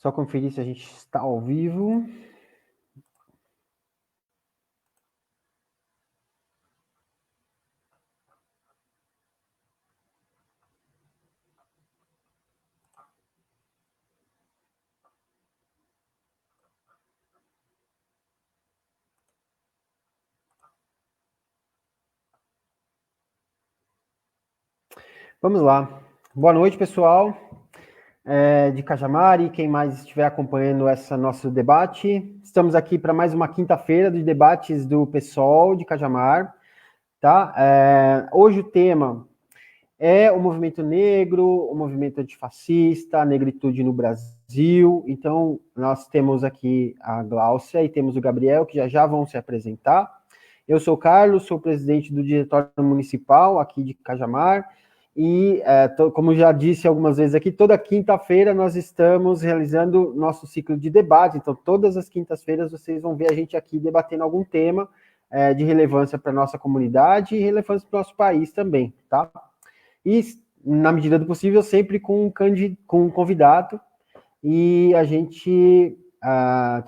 Só conferir se a gente está ao vivo. Vamos lá. Boa noite, pessoal de Cajamar e quem mais estiver acompanhando esse nosso debate. Estamos aqui para mais uma quinta-feira dos debates do PSOL de Cajamar. Tá? Hoje o tema é o movimento negro, o movimento antifascista, a negritude no Brasil. Então, nós temos aqui a Gláucia e temos o Gabriel, que já vão se apresentar. Eu sou o Carlos, sou presidente do Diretório Municipal aqui de Cajamar, e, como já disse algumas vezes aqui, toda quinta-feira nós estamos realizando nosso ciclo de debate, então todas as quintas-feiras vocês vão ver a gente aqui debatendo algum tema de relevância para a nossa comunidade e relevância para o nosso país também, tá? E, na medida do possível, sempre com um convidado, e a gente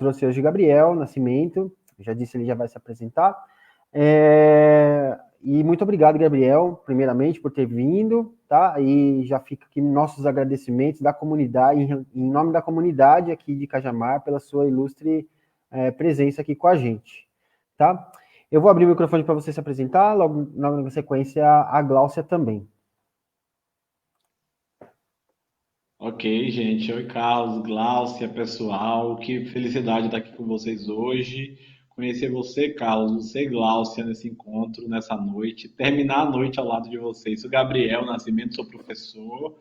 trouxe hoje o Gabriel Nascimento, já disse, ele já vai se apresentar. E muito obrigado, Gabriel, primeiramente, por ter vindo, tá? E já fica aqui nossos agradecimentos da comunidade, em nome da comunidade aqui de Cajamar, pela sua ilustre presença aqui com a gente, tá? Eu vou abrir o microfone para você se apresentar, logo na sequência a Gláucia também. Ok, gente. Oi, Carlos, Gláucia, pessoal. Que felicidade estar aqui com vocês hoje. Conhecer você, Carlos, você, Gláucia, nesse encontro, nessa noite. Terminar a noite ao lado de vocês. Sou Gabriel Nascimento, sou professor,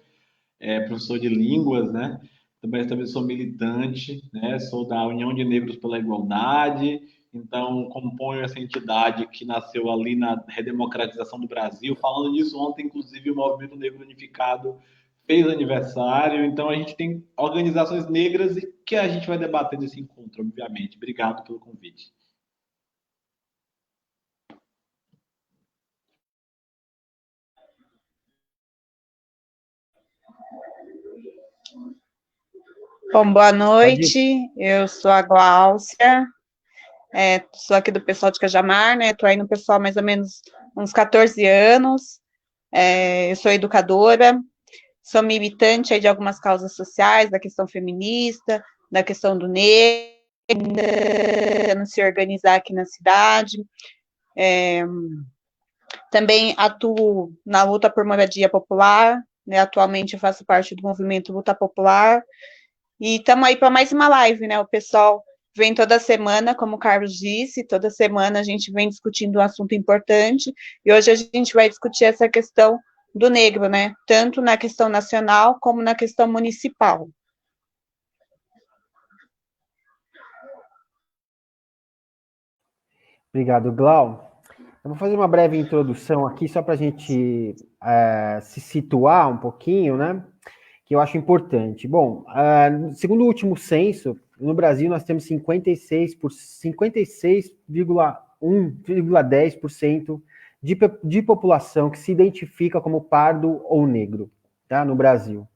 professor de línguas, né? Também sou militante, né? Sou da União de Negros pela Igualdade. Então, componho essa entidade que nasceu ali na redemocratização do Brasil. Falando disso ontem, inclusive, o Movimento Negro Unificado fez aniversário. Então, a gente tem organizações negras e que a gente vai debater nesse encontro, obviamente. Obrigado pelo convite. Bom, boa noite, eu sou a Gláucia, sou aqui do pessoal de Cajamar, né, estou aí no pessoal mais ou menos uns 14 anos, eu sou educadora, sou militante aí de algumas causas sociais, da questão feminista, da questão do negro, tentando se organizar aqui na cidade, também atuo na luta por moradia popular, né, atualmente eu faço parte do movimento Luta Popular. E estamos aí para mais uma live, né? O pessoal vem toda semana, como o Carlos disse, toda semana a gente vem discutindo um assunto importante, e hoje a gente vai discutir essa questão do negro, né? Tanto na questão nacional como na questão municipal. Obrigado, Glau. Eu vou fazer uma breve introdução aqui, só para a gente se situar um pouquinho, né? Que eu acho importante. Bom, segundo o último censo, no Brasil nós temos 56,10% de população que se identifica como pardo ou negro, tá? No Brasil.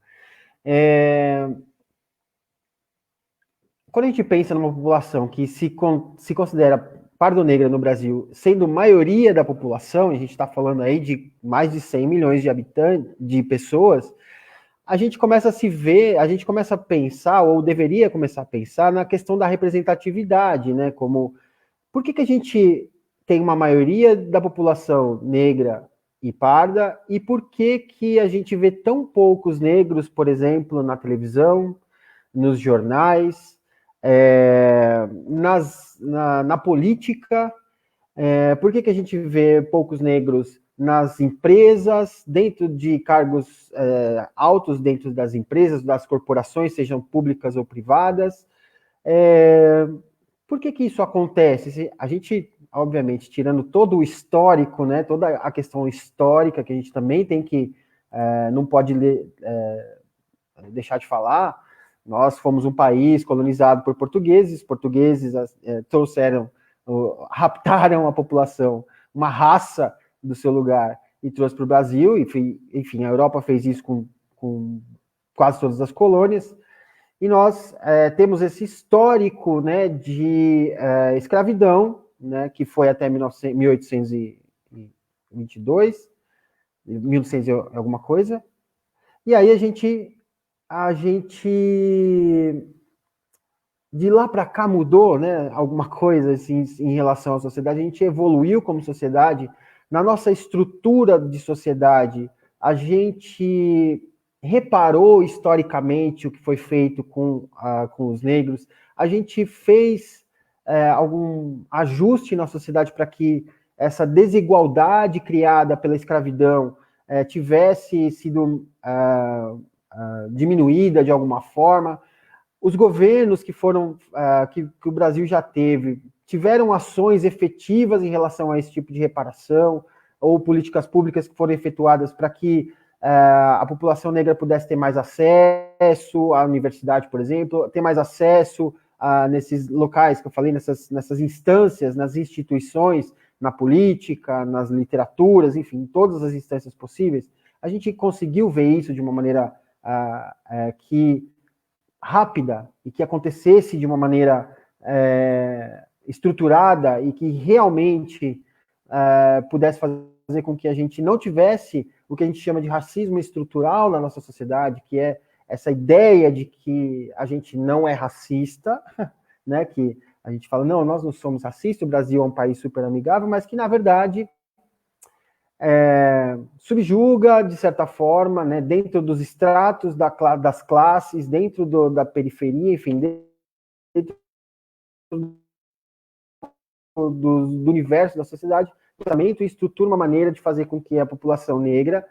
Quando a gente pensa numa população que se considera pardo-negra no Brasil, sendo maioria da população, a gente está falando aí de mais de 100 milhões de habitantes, de pessoas, a gente começa a se ver, a gente começa a pensar, ou deveria começar a pensar, na questão da representatividade, né? Como, por que a gente tem uma maioria da população negra e parda, e por que a gente vê tão poucos negros, por exemplo, na televisão, nos jornais, na política, por que a gente vê poucos negros nas empresas, dentro de cargos altos dentro das empresas, das corporações, sejam públicas ou privadas? Por que isso acontece? A gente, obviamente, tirando todo o histórico, né, toda a questão histórica, que a gente também tem que, não pode deixar de falar, nós fomos um país colonizado por portugueses trouxeram, raptaram a população, uma raça do seu lugar, e trouxe para o Brasil, e enfim, a Europa fez isso com quase todas as colônias, E nós temos esse histórico, né, de escravidão, né, que foi até 1822, 1800 e alguma coisa. E aí a gente de lá para cá mudou, né, alguma coisa assim, em relação à sociedade, a gente evoluiu como sociedade, na nossa estrutura de sociedade, a gente reparou historicamente o que foi feito com os negros, a gente fez algum ajuste na sociedade para que essa desigualdade criada pela escravidão tivesse sido diminuída de alguma forma. Os governos que foram que o Brasil já teve tiveram ações efetivas em relação a esse tipo de reparação ou políticas públicas que foram efetuadas para que a população negra pudesse ter mais acesso à universidade, por exemplo, ter mais acesso nesses locais que eu falei, nessas instâncias, nas instituições, na política, nas literaturas, enfim, todas as instâncias possíveis. A gente conseguiu ver isso de uma maneira que rápida e que acontecesse de uma maneira estruturada e que realmente pudesse fazer com que a gente não tivesse o que a gente chama de racismo estrutural na nossa sociedade, que é essa ideia de que a gente não é racista, né, que a gente fala, não, nós não somos racistas, o Brasil é um país super amigável, mas que, na verdade, subjuga, de certa forma, né, dentro dos estratos das classes, dentro da periferia, enfim, dentro do universo da sociedade, e estrutura uma maneira de fazer com que a população negra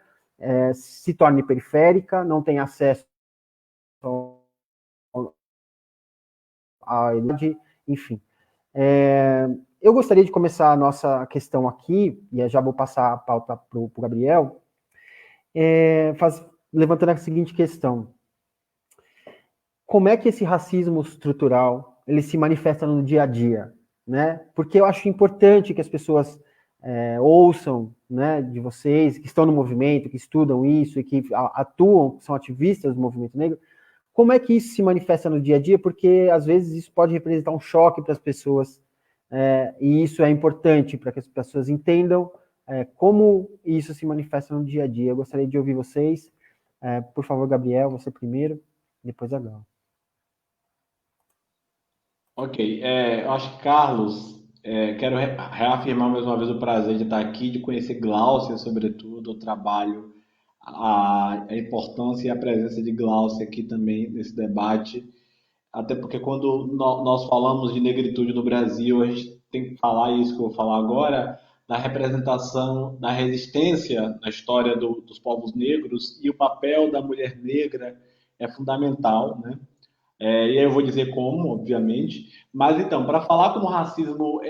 se torne periférica, não tenha acesso à idade, enfim. Eu gostaria de começar a nossa questão aqui, e já vou passar a pauta para o Gabriel, levantando a seguinte questão. Como é que esse racismo estrutural ele se manifesta no dia a dia? Né? Porque eu acho importante que as pessoas ouçam, né, de vocês, que estão no movimento, que estudam isso e que atuam, são ativistas do movimento negro, como é que isso se manifesta no dia a dia? Porque, às vezes, isso pode representar um choque para as pessoas, e isso é importante para que as pessoas entendam como isso se manifesta no dia a dia. Eu gostaria de ouvir vocês. Por favor, Gabriel, você primeiro, depois a Gal. Ok, eu acho que, Carlos, quero reafirmar mais uma vez o prazer de estar aqui, de conhecer Gláucia, sobretudo, o trabalho, a importância e a presença de Gláucia aqui também nesse debate, até porque quando nós falamos de negritude no Brasil, a gente tem que falar isso que eu vou falar agora, da representação, da resistência na história dos povos negros, e o papel da mulher negra é fundamental, né? E aí eu vou dizer como, obviamente. Mas então, para falar como o racismo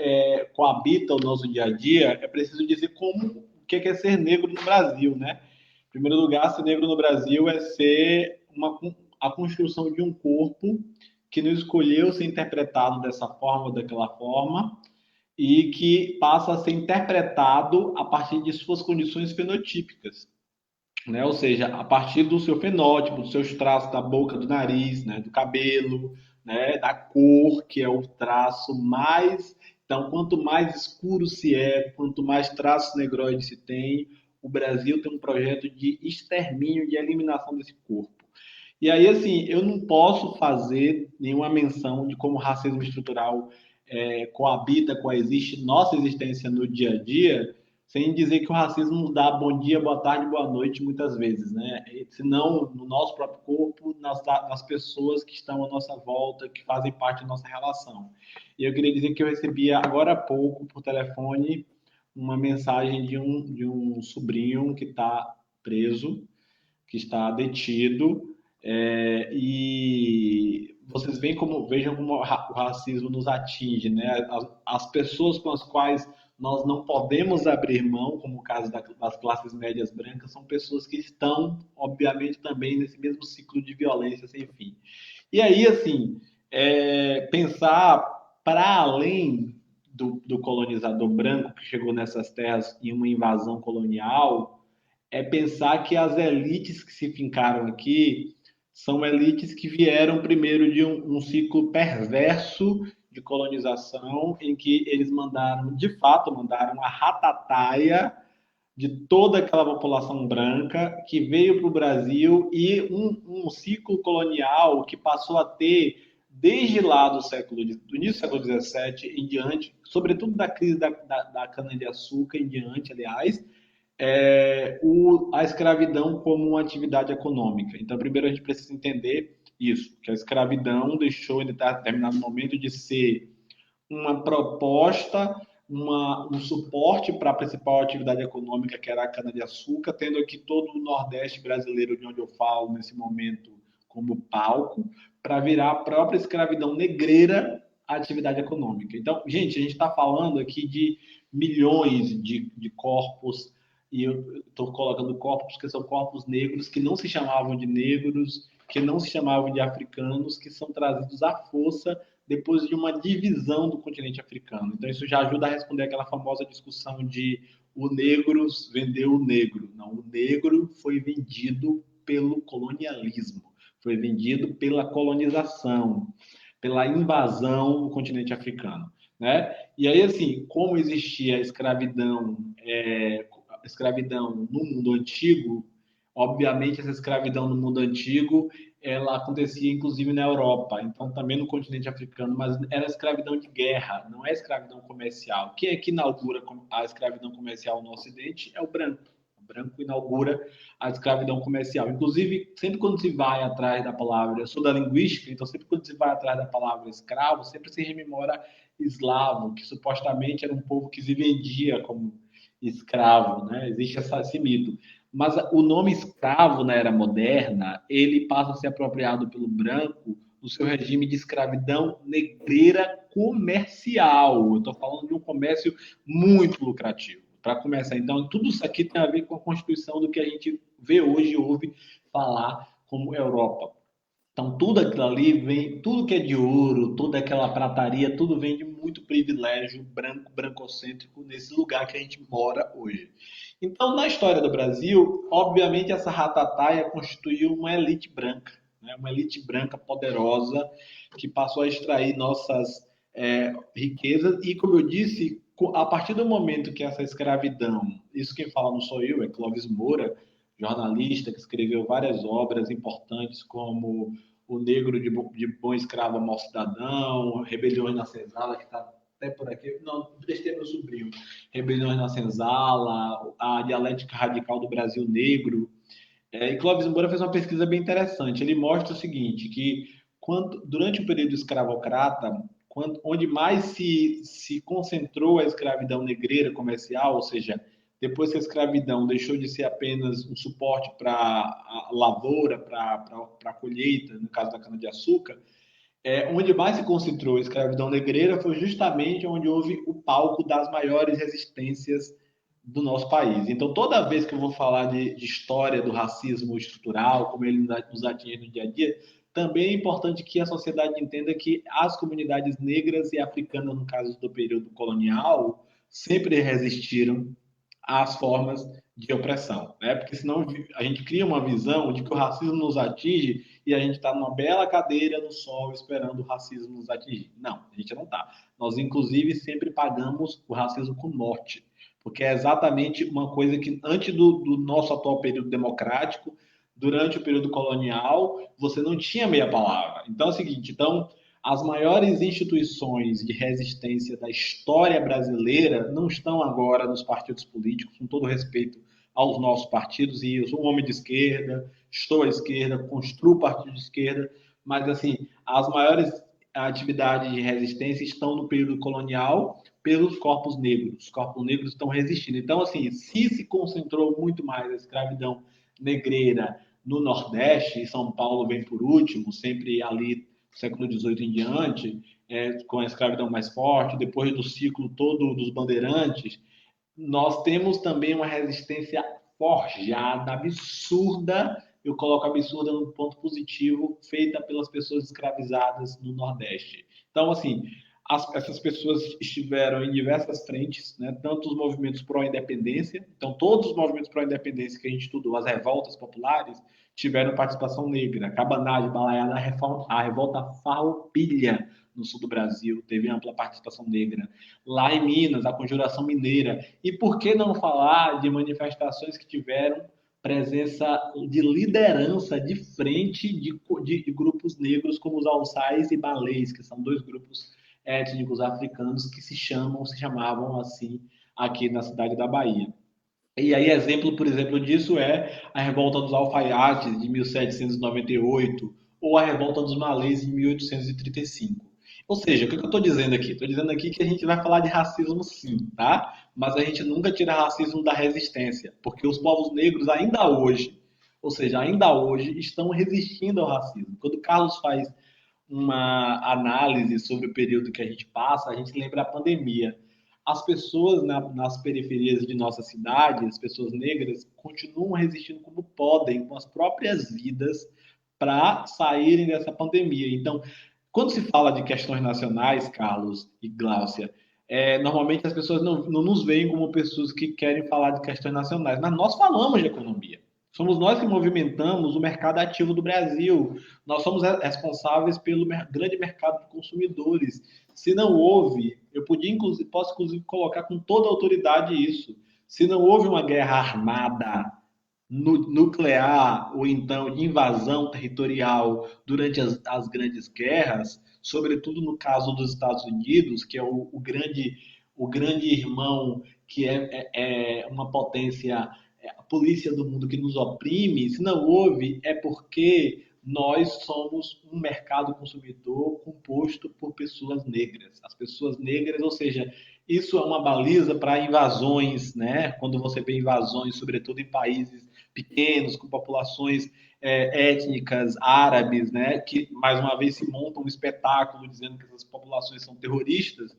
coabita o nosso dia a dia, é preciso dizer como o que é ser negro no Brasil, né? Em primeiro lugar, ser negro no Brasil é ser a construção de um corpo que não escolheu ser interpretado dessa forma ou daquela forma e que passa a ser interpretado a partir de suas condições fenotípicas, né? Ou seja, a partir do seu fenótipo, dos seus traços da boca, do nariz, né? Do cabelo, né? Da cor, que é o traço mais. Então, quanto mais escuro se é, quanto mais traços negroides se tem, o Brasil tem um projeto de extermínio, de eliminação desse corpo. E aí, assim, eu não posso fazer nenhuma menção de como o racismo estrutural coabita, coexiste nossa existência no dia a dia, sem dizer que o racismo nos dá bom dia, boa tarde, boa noite muitas vezes, né? Se não no nosso próprio corpo, nas pessoas que estão à nossa volta, que fazem parte da nossa relação. E eu queria dizer que eu recebi agora há pouco, por telefone, uma mensagem de um sobrinho que está preso, que está detido, e vocês vejam como o racismo nos atinge, né? As pessoas com as quais nós não podemos abrir mão, como o caso das classes médias brancas, são pessoas que estão, obviamente, também nesse mesmo ciclo de violência sem fim. E aí, assim, pensar para além do colonizador branco que chegou nessas terras em uma invasão colonial, é pensar que as elites que se fincaram aqui são elites que vieram primeiro de um ciclo perverso de colonização, em que eles mandaram, de fato, mandaram a ratataia de toda aquela população branca que veio para o Brasil e um ciclo colonial que passou a ter, desde lá do início do século XVII em diante, sobretudo da crise da cana-de-açúcar em diante, aliás, a escravidão como uma atividade econômica. Então, primeiro a gente precisa entender isso, que a escravidão deixou, em determinado momento, de ser uma proposta, um suporte para a principal atividade econômica, que era a cana-de-açúcar, tendo aqui todo o Nordeste brasileiro, de onde eu falo nesse momento, como palco, para virar a própria escravidão negreira a atividade econômica. Então, gente, a gente está falando aqui de milhões de corpos, e eu estou colocando corpos que são corpos negros, que não se chamavam de negros, que não se chamavam de africanos, que são trazidos à força depois de uma divisão do continente africano. Então, isso já ajuda a responder aquela famosa discussão de o negro vendeu o negro. Não, o negro foi vendido pelo colonialismo, foi vendido pela colonização, pela invasão do continente africano. Né? E aí, assim, como existia escravidão no mundo antigo, obviamente essa escravidão no mundo antigo ela acontecia inclusive na Europa, então também no continente africano, mas era escravidão de guerra, não é escravidão comercial. Quem é que inaugura a escravidão comercial no Ocidente é o branco. O branco inaugura a escravidão comercial. Inclusive, sempre quando se vai atrás da palavra, eu sou da linguística, então sempre quando se vai atrás da palavra escravo, sempre se rememora eslavo, que supostamente era um povo que se vendia como escravo, né? Existe esse mito. Mas o nome escravo na era moderna, ele passa a ser apropriado pelo branco no seu regime de escravidão negreira comercial. Eu estou falando de um comércio muito lucrativo. Para começar, então, tudo isso aqui tem a ver com a constituição do que a gente vê hoje e ouve falar como Europa. Então, tudo aquilo ali vem, tudo que é de ouro, toda aquela prataria, tudo vem de muito privilégio branco, brancocêntrico nesse lugar que a gente mora hoje. Então, na história do Brasil, obviamente, essa ratataia constituiu uma elite branca, né? Uma elite branca poderosa que passou a extrair nossas riquezas e, como eu disse, a partir do momento que essa escravidão, isso quem fala não sou eu, é Clóvis Moura, jornalista que escreveu várias obras importantes como O Negro de Bom Escravo a Mau Cidadão, Rebeliões na Senzala, que está até por aqui, não, prestei meu sobrinho, Rebeliões na Senzala, a Dialética Radical do Brasil Negro. E Clóvis Moura fez uma pesquisa bem interessante. Ele mostra o seguinte, que durante o período escravocrata, onde mais se concentrou a escravidão negreira comercial, ou seja, depois que a escravidão deixou de ser apenas um suporte para a lavoura, para a colheita, no caso da cana-de-açúcar, onde mais se concentrou a escravidão negreira foi justamente onde houve o palco das maiores resistências do nosso país. Então, toda vez que eu vou falar de história do racismo estrutural, como ele nos atinge no dia a dia, também é importante que a sociedade entenda que as comunidades negras e africanas, no caso do período colonial, sempre resistiram às formas de opressão, né? Porque senão a gente cria uma visão de que o racismo nos atinge e a gente está numa bela cadeira no sol esperando o racismo nos atingir. Não, a gente não está. Nós, inclusive, sempre pagamos o racismo com morte, porque é exatamente uma coisa que, antes do nosso atual período democrático, durante o período colonial, você não tinha meia palavra. Então é o seguinte, as maiores instituições de resistência da história brasileira não estão agora nos partidos políticos, com todo respeito aos nossos partidos, e eu sou um homem de esquerda, estou à esquerda, construo partido de esquerda, mas assim, as maiores atividades de resistência estão no período colonial pelos corpos negros. Os corpos negros estão resistindo. Então, assim, se concentrou muito mais a escravidão negreira no Nordeste, e São Paulo vem por último, sempre ali século XVIII em diante, com a escravidão mais forte, depois do ciclo todo dos bandeirantes, nós temos também uma resistência forjada, absurda, eu coloco absurda no ponto positivo, feita pelas pessoas escravizadas no Nordeste. Então, assim, Essas pessoas estiveram em diversas frentes, né? Tanto os movimentos pró-independência, então todos os movimentos pró-independência que a gente estudou, as revoltas populares, tiveram participação negra. Cabanagem, Balaiada, a revolta Farroupilha, no sul do Brasil, teve ampla participação negra. Lá em Minas, a Conjuração Mineira. E por que não falar de manifestações que tiveram presença de liderança de frente de grupos negros como os alçais e balês, que são dois grupos étnicos africanos que se chamavam assim aqui na cidade da Bahia. E aí, exemplo, por exemplo, disso é a Revolta dos Alfaiates, de 1798, ou a Revolta dos Malês, de 1835. Ou seja, o que eu estou dizendo aqui? Estou dizendo aqui que a gente vai falar de racismo sim, tá? Mas a gente nunca tira racismo da resistência, porque os povos negros ainda hoje, ou seja, ainda hoje, estão resistindo ao racismo. Quando o Carlos faz uma análise sobre o período que a gente passa, a gente lembra a pandemia. As pessoas nas periferias de nossa cidade, as pessoas negras, continuam resistindo como podem, com as próprias vidas, para saírem dessa pandemia. Então, quando se fala de questões nacionais, Carlos e Gláucia, normalmente as pessoas não nos veem como pessoas que querem falar de questões nacionais, mas nós falamos de economia. Somos nós que movimentamos o mercado ativo do Brasil. Nós somos responsáveis pelo grande mercado de consumidores. Se não houve, posso inclusive colocar com toda a autoridade isso. Se não houve uma guerra armada nuclear ou então de invasão territorial durante as grandes guerras, sobretudo no caso dos Estados Unidos, que é o grande irmão, que é uma potência, a polícia do mundo que nos oprime, se não houve, é porque nós somos um mercado consumidor composto por pessoas negras. As pessoas negras, ou seja, isso é uma baliza para invasões, né? Quando você vê invasões, sobretudo em países pequenos, com populações étnicas árabes, né? Que, mais uma vez, se montam um espetáculo dizendo que essas populações são terroristas.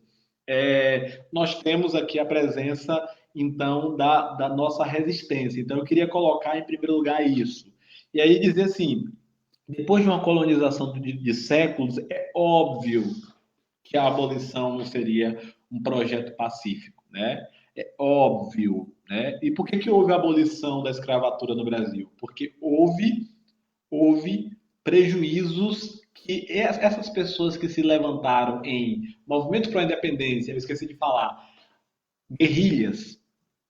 Nós temos aqui a presença, então, da nossa resistência. Então, eu queria colocar, em primeiro lugar, isso. E aí dizer assim, depois de uma colonização de séculos, é óbvio que a abolição não seria um projeto pacífico, né? É óbvio, né? E por que houve a abolição da escravatura no Brasil? Porque houve prejuízos que essas pessoas que se levantaram em movimento para a independência, eu esqueci de falar, guerrilhas,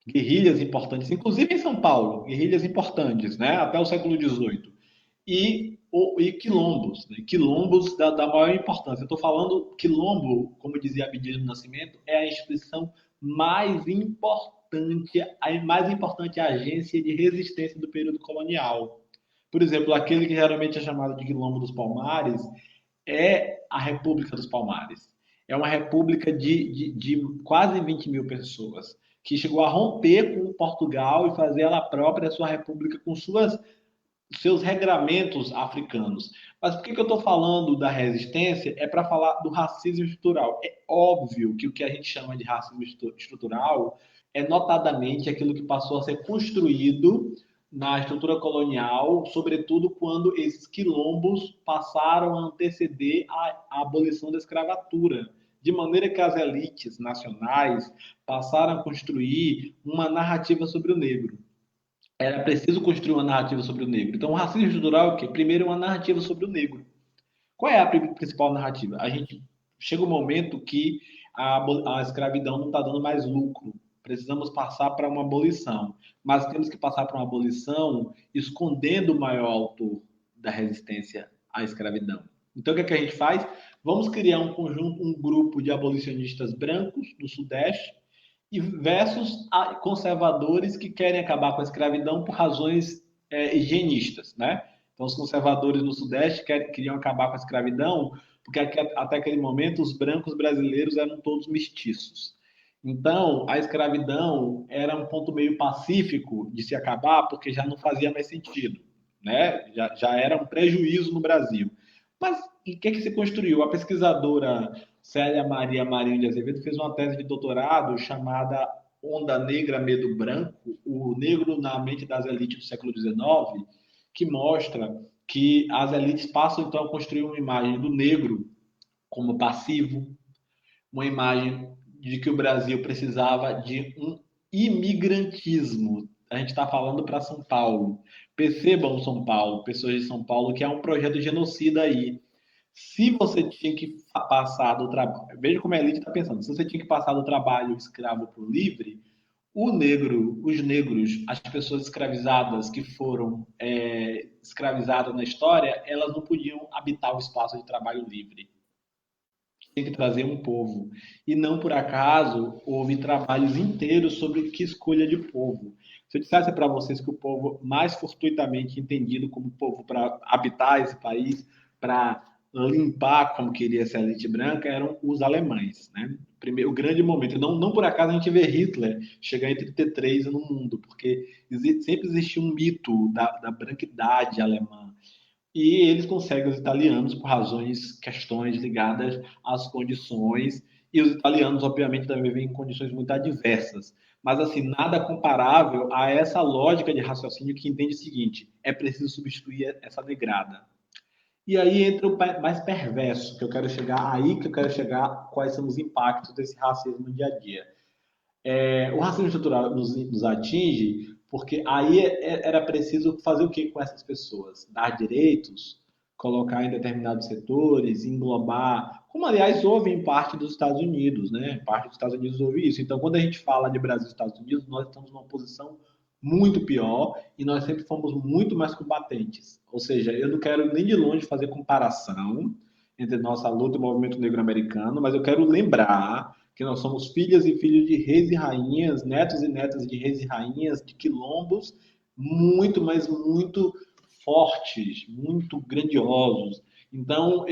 guerrilhas importantes, inclusive em São Paulo, guerrilhas importantes, né? Até o século XVIII. E quilombos, né? Quilombos da maior importância. Eu estou falando quilombo, como dizia Abdias do Nascimento, é a instituição mais importante agência de resistência do período colonial. Por exemplo, aquele que geralmente é chamado de Quilombo dos Palmares é a República dos Palmares. É uma república de quase 20 mil pessoas, que chegou a romper com Portugal e fazer ela própria a sua república com seus regramentos africanos. Mas por que eu estou falando da resistência? É para falar do racismo estrutural. É óbvio que o que a gente chama de racismo estrutural é notadamente aquilo que passou a ser construído na estrutura colonial, sobretudo quando esses quilombos passaram a anteceder a abolição da escravatura, de maneira que as elites nacionais passaram a construir uma narrativa sobre o negro. Era preciso construir uma narrativa sobre o negro. Então, o racismo estrutural é o quê? Primeiro, uma narrativa sobre o negro. Qual é a principal narrativa? A gente chega um momento que a escravidão não está dando mais lucro. Precisamos passar para uma abolição. Mas temos que passar para uma abolição escondendo o maior autor da resistência à escravidão. Então, o que é que a gente faz? Vamos criar um conjunto, um grupo de abolicionistas brancos no Sudeste e versus conservadores que querem acabar com a escravidão por razões higienistas, né? Então, os conservadores no Sudeste queriam acabar com a escravidão porque até aquele momento os brancos brasileiros eram todos mestiços. Então, a escravidão era um ponto meio pacífico de se acabar porque já não fazia mais sentido, né? Já era um prejuízo no Brasil. Mas o que se construiu? A pesquisadora Célia Maria Marinho de Azevedo fez uma tese de doutorado chamada Onda Negra, Medo Branco, o negro na mente das elites do século XIX, que mostra que as elites passam então a construir uma imagem do negro como passivo, uma imagem de que o Brasil precisava de um imigrantismo. A gente está falando para São Paulo. Percebam São Paulo, pessoas de São Paulo, que há um projeto genocida aí. Se você tinha que passar do trabalho, veja como a elite está pensando, se você tinha que passar do trabalho escravo para o livre, o negro, os negros, as pessoas escravizadas que foram escravizadas na história, elas não podiam habitar o espaço de trabalho livre. Tinha que trazer um povo. E não por acaso houve trabalhos inteiros sobre que escolha de povo. Se eu dissesse para vocês que o povo mais fortuitamente entendido como povo para habitar esse país, para limpar, como queria essa elite branca, eram os alemães, né? Primeiro, o grande momento. Não por acaso a gente vê Hitler chegar em 33 no mundo, porque sempre existiu um mito da branquidade alemã. E eles conseguem os italianos por questões ligadas às condições, e os italianos, obviamente, também vivem em condições muito adversas. Mas, assim, nada comparável a essa lógica de raciocínio que entende o seguinte: é preciso substituir essa negrada. E aí entra o mais perverso, que eu quero chegar, aí que eu quero chegar, quais são os impactos desse racismo no dia a dia. O racismo estrutural nos atinge porque aí era preciso fazer o que com essas pessoas? Dar direitos, colocar em determinados setores, englobar, como aliás houve em parte dos Estados Unidos, né? Parte dos Estados Unidos houve isso. Então, quando a gente fala de Brasil e Estados Unidos, nós estamos numa posição muito pior e nós sempre fomos muito mais combatentes. Ou seja, eu não quero nem de longe fazer comparação entre nossa luta e o movimento negro americano, mas eu quero lembrar que nós somos filhas e filhos de reis e rainhas, netos e netas de reis e rainhas, de quilombos muito, mas muito fortes, muito grandiosos. Então,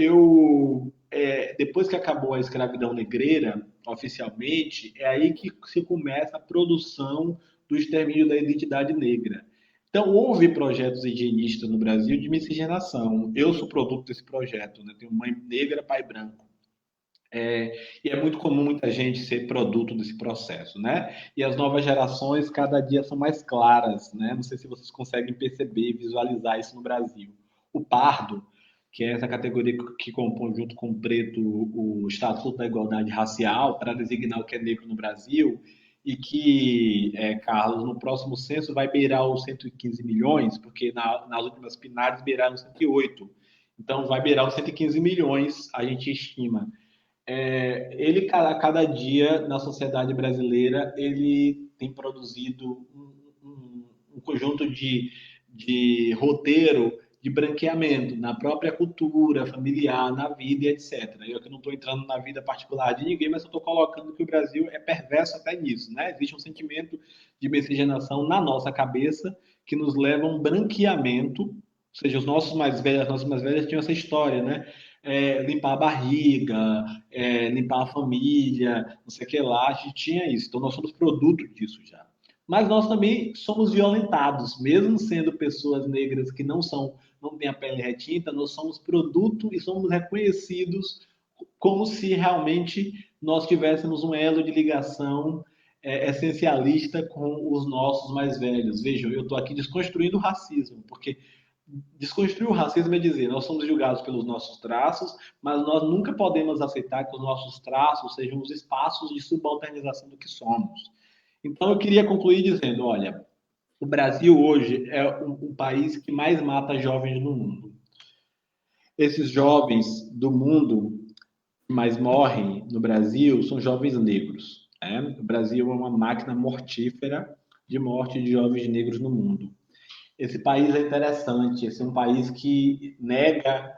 depois que acabou a escravidão negreira, oficialmente, é aí que se começa a produção do extermínio da identidade negra. Então, houve projetos higienistas no Brasil de miscigenação. Eu sou produto desse projeto, né? Tenho mãe negra, pai branco. E é muito comum muita gente ser produto desse processo, né? E as novas gerações cada dia são mais claras, né? Não sei se vocês conseguem perceber, visualizar isso no Brasil. O pardo, que é essa categoria que compõe junto com o preto o Estatuto da Igualdade Racial para designar o que é negro no Brasil, e que, Carlos, no próximo censo vai beirar os 115 milhões, porque nas últimas PNADs beiraram 108. Então, vai beirar os 115 milhões, a gente estima. Ele, cada dia, na sociedade brasileira, ele tem produzido um conjunto de roteiro de branqueamento na própria cultura familiar, na vida, etc. Eu que não estou entrando na vida particular de ninguém, mas eu estou colocando que o Brasil é perverso até nisso, né? Existe um sentimento de miscigenação na nossa cabeça que nos leva a um branqueamento, ou seja, os nossos mais velhos, as nossas mais velhas tinham essa história, né? Limpar a barriga, limpar a família, não sei o que lá, a gente tinha isso. Então, nós somos produto disso já. Mas nós também somos violentados, mesmo sendo pessoas negras que não têm a pele retinta, nós somos produto e somos reconhecidos como se realmente nós tivéssemos um elo de ligação essencialista com os nossos mais velhos. Vejam, eu estou aqui desconstruindo o racismo, porque desconstruir o racismo é dizer, nós somos julgados pelos nossos traços, mas nós nunca podemos aceitar que os nossos traços sejam os espaços de subalternização do que somos. Então, eu queria concluir dizendo, olha, o Brasil hoje é o país que mais mata jovens no mundo. Esses jovens do mundo que mais morrem no Brasil são jovens negros. Né? O Brasil é uma máquina mortífera de morte de jovens negros no mundo. Esse país é interessante, esse é um país que nega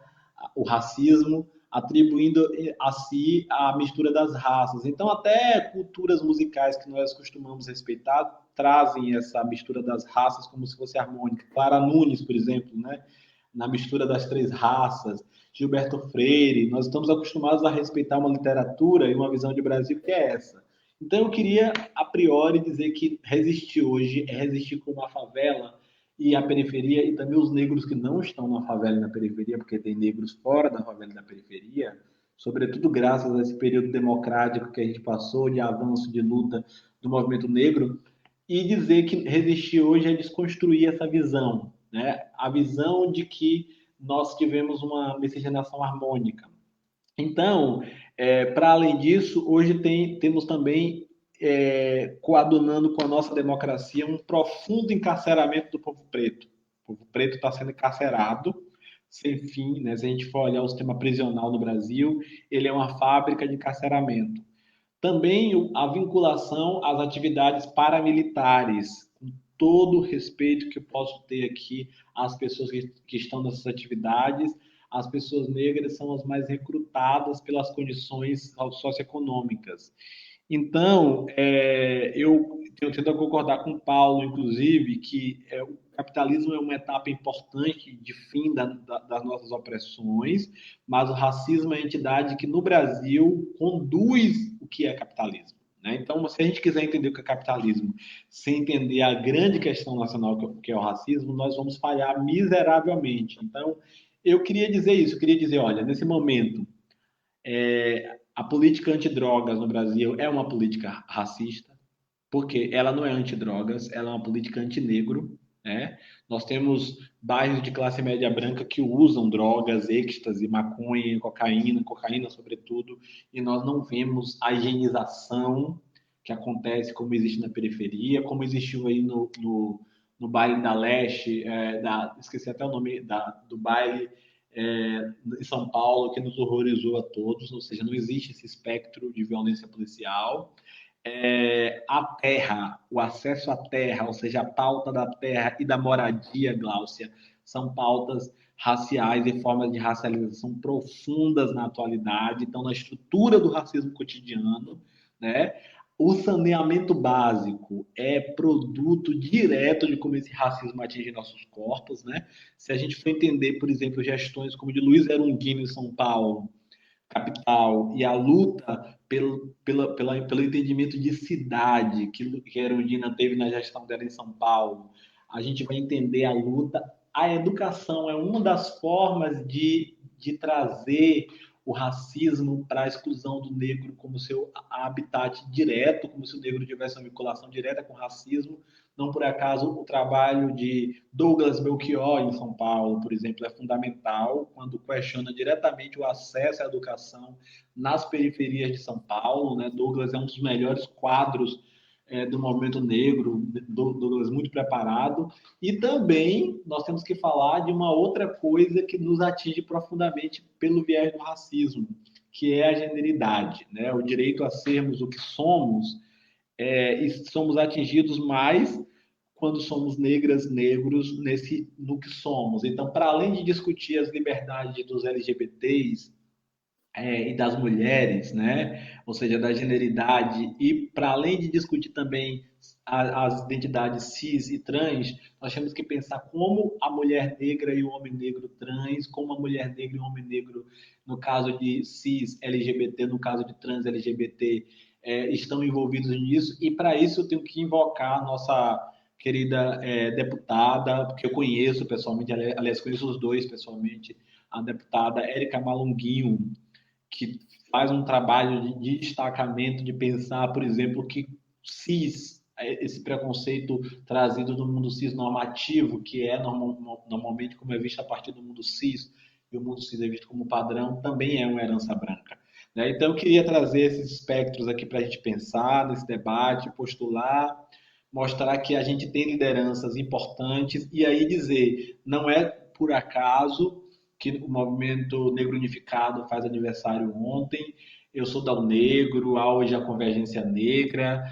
o racismo, atribuindo a si a mistura das raças. Então, até culturas musicais que nós costumamos respeitar trazem essa mistura das raças como se fosse harmônica. Clara Nunes, por exemplo, né? Na mistura das três raças. Gilberto Freire, nós estamos acostumados a respeitar uma literatura e uma visão de Brasil que é essa. Então, eu queria, a priori, dizer que resistir hoje é resistir com uma favela e a periferia, e também os negros que não estão na favela e na periferia, porque tem negros fora da favela e da periferia, sobretudo graças a esse período democrático que a gente passou, de avanço, de luta do movimento negro, e dizer que resistir hoje é desconstruir essa visão, né? A visão de que nós tivemos uma miscigenação harmônica. Então, para além disso, hoje temos também, coadunando com a nossa democracia, um profundo encarceramento do povo preto. O povo preto está sendo encarcerado sem fim, né? Se a gente for olhar o sistema prisional no Brasil, ele é uma fábrica de encarceramento. Também a vinculação às atividades paramilitares, com todo o respeito que eu posso ter aqui às pessoas que estão nessas atividades, as pessoas negras são as mais recrutadas pelas condições socioeconômicas. Então, eu tento a concordar com o Paulo, inclusive, que o capitalismo é uma etapa importante de fim das nossas opressões, mas o racismo é a entidade que, no Brasil, conduz o que é capitalismo. Né? Então, se a gente quiser entender o que é capitalismo, sem entender a grande questão nacional que é o racismo, nós vamos falhar miseravelmente. Então, eu queria dizer isso, eu queria dizer, olha, nesse momento, a política antidrogas no Brasil é uma política racista, porque ela não é antidrogas, ela é uma política antinegro, né? Nós temos bairros de classe média branca que usam drogas, êxtase, maconha, cocaína sobretudo, e nós não vemos a higienização que acontece como existe na periferia, como existiu aí no baile da Leste, esqueci até o nome do baile, em São Paulo, que nos horrorizou a todos, ou seja, não existe esse espectro de violência policial. A terra, o acesso à terra, ou seja, a pauta da terra e da moradia, Gláucia, são pautas raciais e formas de racialização profundas na atualidade, estão na estrutura do racismo cotidiano, né? O saneamento básico é produto direto de como esse racismo atinge nossos corpos, né? Se a gente for entender, por exemplo, gestões como de Luiz Erundina em São Paulo, capital, e a luta pelo entendimento de cidade que a Erundina teve na gestão dela em São Paulo, a gente vai entender a luta. A educação é uma das formas de trazer o racismo para a exclusão do negro como seu habitat direto, como se o negro tivesse uma vinculação direta com o racismo. Não por acaso o trabalho de Douglas Belchior em São Paulo, por exemplo, é fundamental quando questiona diretamente o acesso à educação nas periferias de São Paulo. Né? Douglas é um dos melhores quadros do movimento negro, Douglas muito preparado. E também nós temos que falar de uma outra coisa que nos atinge profundamente pelo viés do racismo, que é a generidade, né? O direito a sermos o que somos, e somos atingidos mais quando somos negras, negros, no que somos. Então, para além de discutir as liberdades dos LGBTs, e das mulheres, né? Ou seja, da generidade, e para além de discutir também as identidades cis e trans, nós temos que pensar como a mulher negra e o homem negro trans, como a mulher negra e o homem negro, no caso de cis LGBT, no caso de trans LGBT, estão envolvidos nisso, e para isso eu tenho que invocar a nossa querida deputada, porque eu conheço pessoalmente, aliás, conheço os dois pessoalmente, a deputada Érica Malunguinho, que faz um trabalho de destacamento, de pensar, por exemplo, que cis, esse preconceito trazido do mundo cis normativo, que é normalmente como é visto a partir do mundo cis, e o mundo cis é visto como padrão, também é uma herança branca. Né? Então, eu queria trazer esses espectros aqui para a gente pensar nesse debate, postular, mostrar que a gente tem lideranças importantes e aí dizer, não é por acaso que o movimento Negro Unificado faz aniversário ontem. Eu sou da Negro, há hoje a Convergência Negra,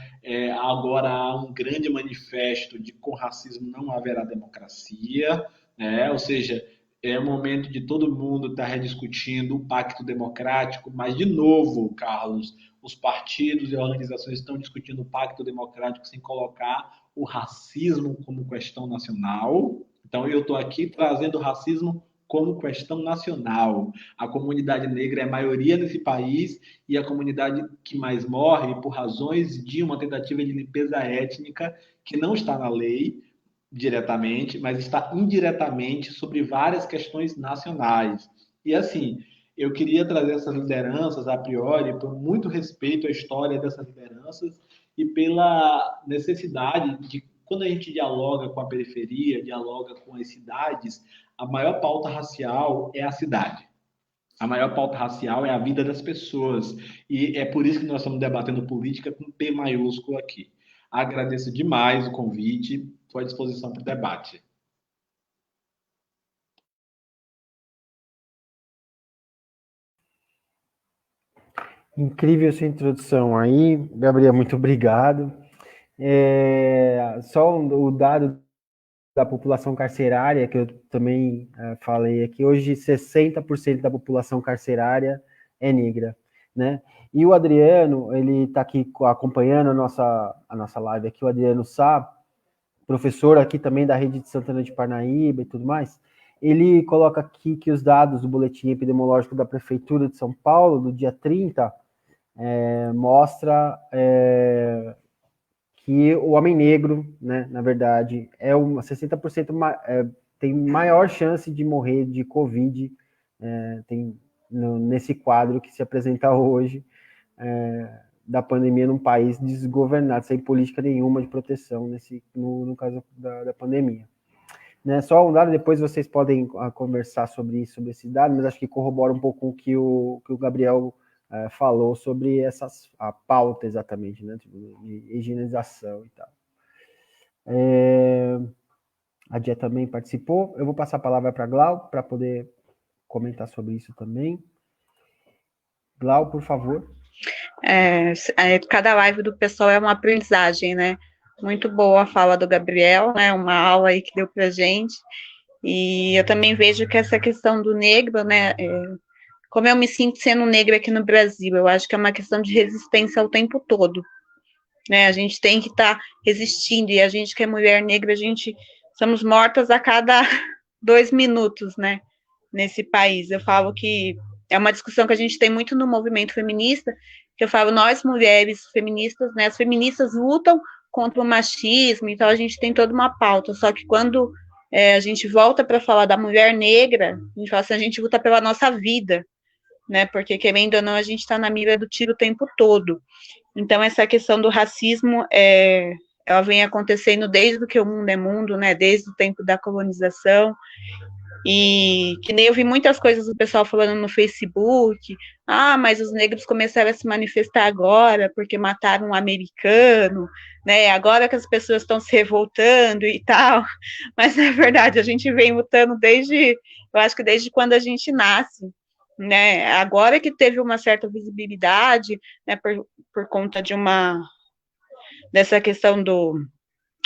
agora há um grande manifesto de com racismo não haverá democracia, né? Ou seja, é o momento de todo mundo estar rediscutindo o pacto democrático, mas, de novo, Carlos, os partidos e organizações estão discutindo o pacto democrático sem colocar o racismo como questão nacional. Então, eu estou aqui trazendo o racismo como questão nacional. A comunidade negra é maioria nesse país e a comunidade que mais morre por razões de uma tentativa de limpeza étnica que não está na lei diretamente, mas está indiretamente sobre várias questões nacionais. E assim, eu queria trazer essas lideranças a priori por muito respeito à história dessas lideranças e pela necessidade de, quando a gente dialoga com a periferia, dialoga com as cidades, a maior pauta racial é a cidade. A maior pauta racial é a vida das pessoas. E é por isso que nós estamos debatendo política com P maiúsculo aqui. Agradeço demais o convite. Estou à disposição para o debate. Incrível sua introdução aí, Gabriel, muito obrigado. Só o dado da população carcerária, que eu também falei aqui, hoje 60% da população carcerária é negra, né? E o Adriano, ele está aqui acompanhando a nossa live aqui, o Adriano Sá, professor aqui também da rede de Santana de Parnaíba e tudo mais, ele coloca aqui que os dados do boletim epidemiológico da Prefeitura de São Paulo, do dia 30, mostra que o homem negro, né, na verdade, é 60% tem maior chance de morrer de Covid, nesse quadro que se apresenta hoje, da pandemia num país desgovernado, sem política nenhuma de proteção no caso da pandemia. Né, só um dado, depois vocês podem conversar sobre esse dado, mas acho que corrobora um pouco com o que o Gabriel falou sobre a pauta exatamente, né, de higienização e tal. A Dia também participou. Eu vou passar a palavra para a Glau, para poder comentar sobre isso também. Glau, por favor. Cada live do pessoal é uma aprendizagem, né? Muito boa a fala do Gabriel, né? Uma aula aí que deu pra gente. E eu também vejo que essa questão do negro, né? Como eu me sinto sendo negra aqui no Brasil, eu acho que é uma questão de resistência o tempo todo, né? A gente tem que estar resistindo, e a gente que é mulher negra, a gente somos mortas a cada 2 minutos, né? Nesse país. Eu falo que é uma discussão que a gente tem muito no movimento feminista, que eu falo, nós mulheres feministas, né? As feministas lutam contra o machismo, então a gente tem toda uma pauta, só que quando a gente volta para falar da mulher negra, a gente fala assim, a gente luta pela nossa vida, né? Porque, querendo ou não, a gente está na mira do tiro o tempo todo. Então, essa questão do racismo, ela vem acontecendo desde que o mundo é mundo, né? Desde o tempo da colonização. E que nem eu vi muitas coisas do pessoal falando no Facebook, mas os negros começaram a se manifestar agora, porque mataram um americano, né? Agora que as pessoas estão se revoltando e tal. Mas, na verdade, a gente vem lutando eu acho que desde quando a gente nasce, né? Agora que teve uma certa visibilidade, né, por conta dessa questão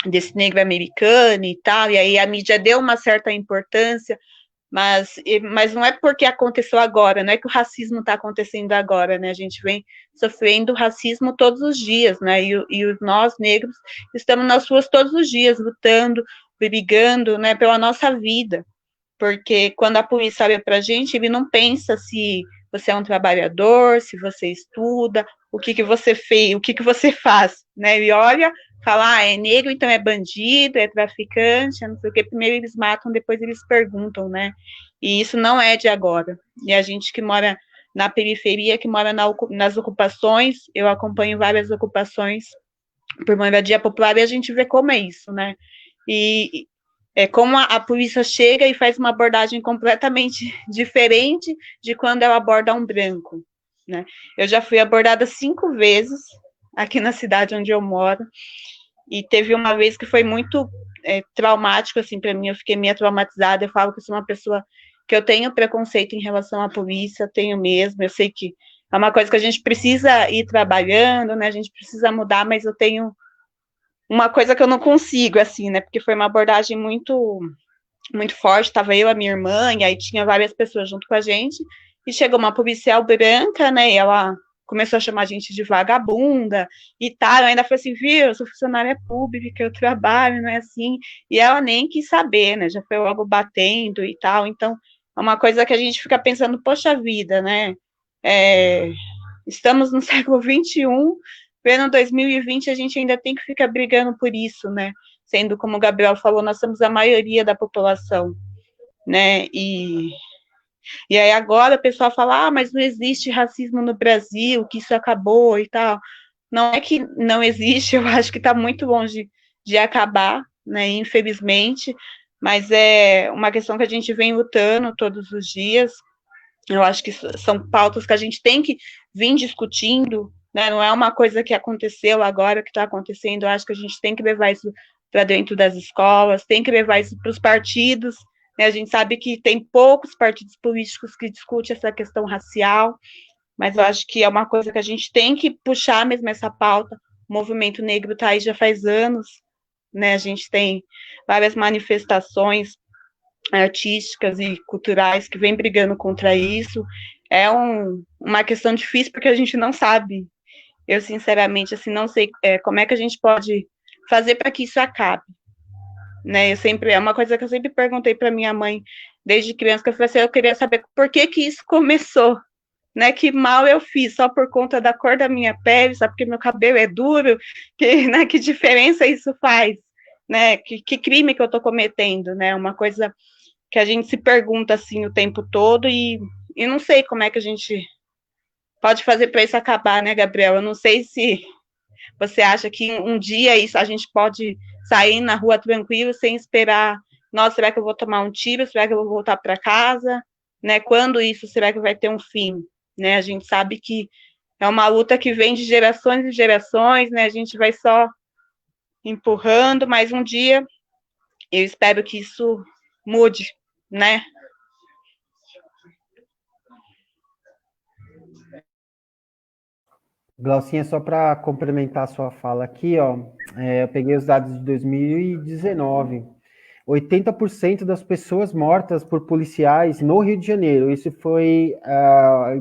desse negro americano e tal, e aí a mídia deu uma certa importância, mas não é porque aconteceu agora, não é que o racismo está acontecendo agora, né? A gente vem sofrendo racismo todos os dias, né? E nós, negros, estamos nas ruas todos os dias, lutando, brigando, né, pela nossa vida. Porque quando a polícia olha para a gente, ele não pensa se você é um trabalhador, se você estuda, o que você fez, o que você faz, né? Ele olha, fala, é negro, então é bandido, é traficante, não sei o que, primeiro eles matam, depois eles perguntam, né? E isso não é de agora. E a gente que mora na periferia, que mora nas ocupações, eu acompanho várias ocupações por moradia popular, e a gente vê como é isso, né? E como a polícia chega e faz uma abordagem completamente diferente de quando ela aborda um branco, né? Eu já fui abordada 5 vezes aqui na cidade onde eu moro, e teve uma vez que foi muito traumático, assim, para mim, eu fiquei meio traumatizada, eu falo que eu sou uma pessoa que eu tenho preconceito em relação à polícia, tenho mesmo, eu sei que é uma coisa que a gente precisa ir trabalhando, né, a gente precisa mudar, mas eu tenho uma coisa que eu não consigo, assim, né, porque foi uma abordagem muito, muito forte, estava eu, a minha irmã, e aí tinha várias pessoas junto com a gente, e chegou uma policial branca, né, e ela começou a chamar a gente de vagabunda e tal, eu ainda falei assim, viu, eu sou funcionária pública, eu trabalho, não é assim, e ela nem quis saber, né, já foi logo batendo e tal, então, é uma coisa que a gente fica pensando, poxa vida, né, estamos no século XXI, pleno 2020, a gente ainda tem que ficar brigando por isso, né, sendo, como o Gabriel falou, nós somos a maioria da população, né, e aí agora o pessoal fala, mas não existe racismo no Brasil, que isso acabou e tal. Não é que não existe, eu acho que está muito longe de acabar, né, infelizmente, mas é uma questão que a gente vem lutando todos os dias, Eu acho que são pautas que a gente tem que vir discutindo, né? Não é uma coisa que aconteceu agora, que está acontecendo. Eu acho que a gente tem que levar isso para dentro das escolas, tem que levar isso para os partidos, né? A gente sabe que tem poucos partidos políticos que discutem essa questão racial, mas eu acho que é uma coisa que a gente tem que puxar mesmo essa pauta. O movimento negro está aí já faz anos, né? A gente tem várias manifestações artísticas e culturais que vêm brigando contra isso. É uma questão difícil porque a gente não sabe. Eu, sinceramente, assim, não sei como é que a gente pode fazer para que isso acabe. Né? É uma coisa que eu sempre perguntei para minha mãe desde criança, que eu falei assim, eu queria saber por que isso começou, né? Que mal eu fiz só por conta da cor da minha pele, só porque meu cabelo é duro, né? Que diferença isso faz, né? Que crime que eu estou cometendo, né? Uma coisa que a gente se pergunta assim o tempo todo e não sei como é que a gente pode fazer para isso acabar, né, Gabriel? Eu não sei se você acha que um dia isso a gente pode sair na rua tranquilo sem esperar, nossa, será que eu vou tomar um tiro? Será que eu vou voltar para casa? Né? Quando isso será que vai ter um fim? Né? A gente sabe que é uma luta que vem de gerações e gerações, né? A gente vai só empurrando, mas um dia eu espero que isso mude, né? Glaucinha, só para complementar a sua fala aqui, ó, eu peguei os dados de 2019. 80% das pessoas mortas por policiais no Rio de Janeiro. Isso foi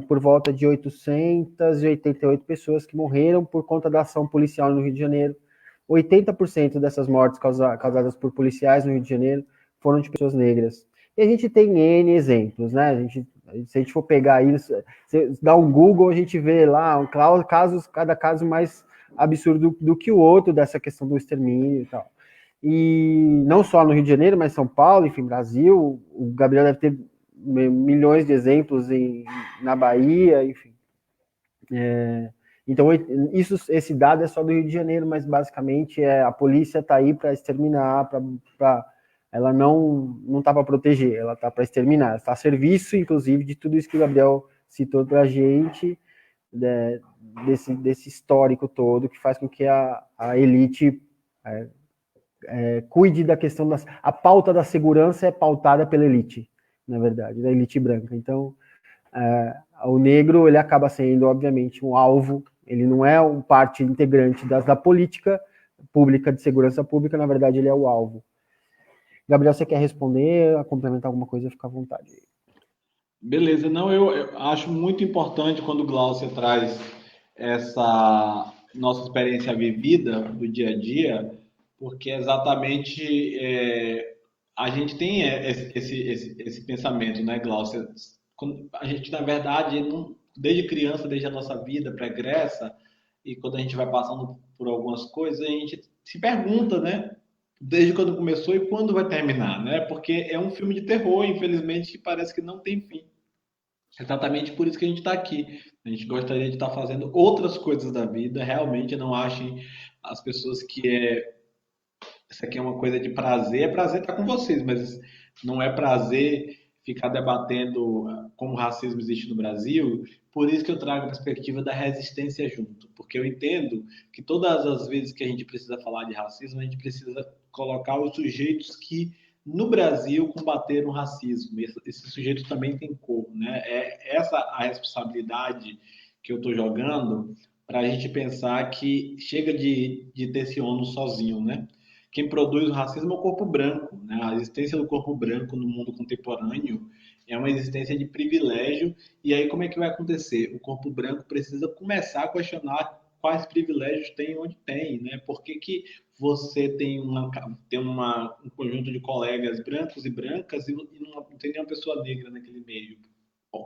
por volta de 888 pessoas que morreram por conta da ação policial no Rio de Janeiro. 80% dessas mortes causadas por policiais no Rio de Janeiro foram de pessoas negras. E a gente tem N exemplos, né? Se a gente for pegar isso, dá um Google, a gente vê lá cada caso mais absurdo do que o outro dessa questão do extermínio e tal. E não só no Rio de Janeiro, mas São Paulo, enfim, Brasil. O Gabriel deve ter milhões de exemplos na Bahia, enfim. Então, esse dado é só do Rio de Janeiro, mas basicamente a polícia está aí para exterminar, ela não está para proteger, ela está para exterminar, está a serviço, inclusive, de tudo isso que o Gabriel citou para a gente, desse histórico todo, que faz com que a elite cuide da questão a pauta da segurança é pautada pela elite, na verdade, da elite branca. Então, o negro ele acaba sendo, obviamente, um alvo. Ele não é parte integrante da política pública de segurança pública, na verdade, ele é o alvo. Gabriel, você quer responder, complementar alguma coisa, fica à vontade. Beleza, não, eu acho muito importante quando o Glaucia traz essa nossa experiência vivida do dia a dia, porque exatamente a gente tem esse pensamento, né, Glaucia? A gente, na verdade, desde criança, desde a nossa vida pregressa, e quando a gente vai passando por algumas coisas, a gente se pergunta, né? Desde quando começou e quando vai terminar, né? Porque é um filme de terror, infelizmente, que parece que não tem fim. Exatamente por isso que a gente está aqui. A gente gostaria de estar fazendo outras coisas da vida. Realmente não achem as pessoas que isso aqui é uma coisa de prazer. É prazer estar com vocês, mas não é prazer ficar debatendo como o racismo existe no Brasil. Por isso que eu trago a perspectiva da resistência junto, porque eu entendo que todas as vezes que a gente precisa falar de racismo, a gente precisa colocar os sujeitos que no Brasil combateram o racismo. Esse sujeito também tem cor, né? É essa a responsabilidade que eu estou jogando para a gente pensar que chega de ter esse ônus sozinho, né? Quem produz o racismo é o corpo branco, né? A existência do corpo branco no mundo contemporâneo é uma existência de privilégio. E aí como é que vai acontecer? O corpo branco precisa começar a questionar quais privilégios tem e onde tem, né? Por que você tem um conjunto de colegas brancos e brancas e não tem nenhuma pessoa negra naquele meio?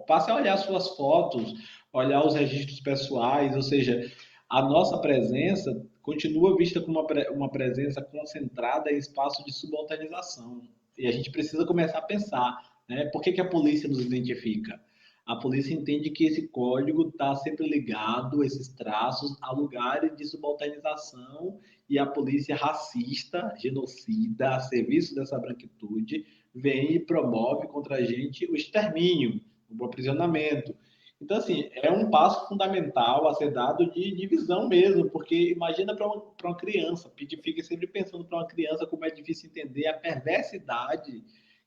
Passe a olhar suas fotos, olhar os registros pessoais, ou seja, a nossa presença continua vista como uma presença concentrada em espaço de subalternização. E a gente precisa começar a pensar, né? Por que a polícia nos identifica? A polícia entende que esse código está sempre ligado, esses traços, a lugares de subalternização e a polícia racista, genocida, a serviço dessa branquitude, vem e promove contra a gente o extermínio. o aprisionamento. Então, assim, é um passo fundamental a ser dado de divisão mesmo, porque imagina para uma criança, fica sempre pensando para uma criança como é difícil entender a perversidade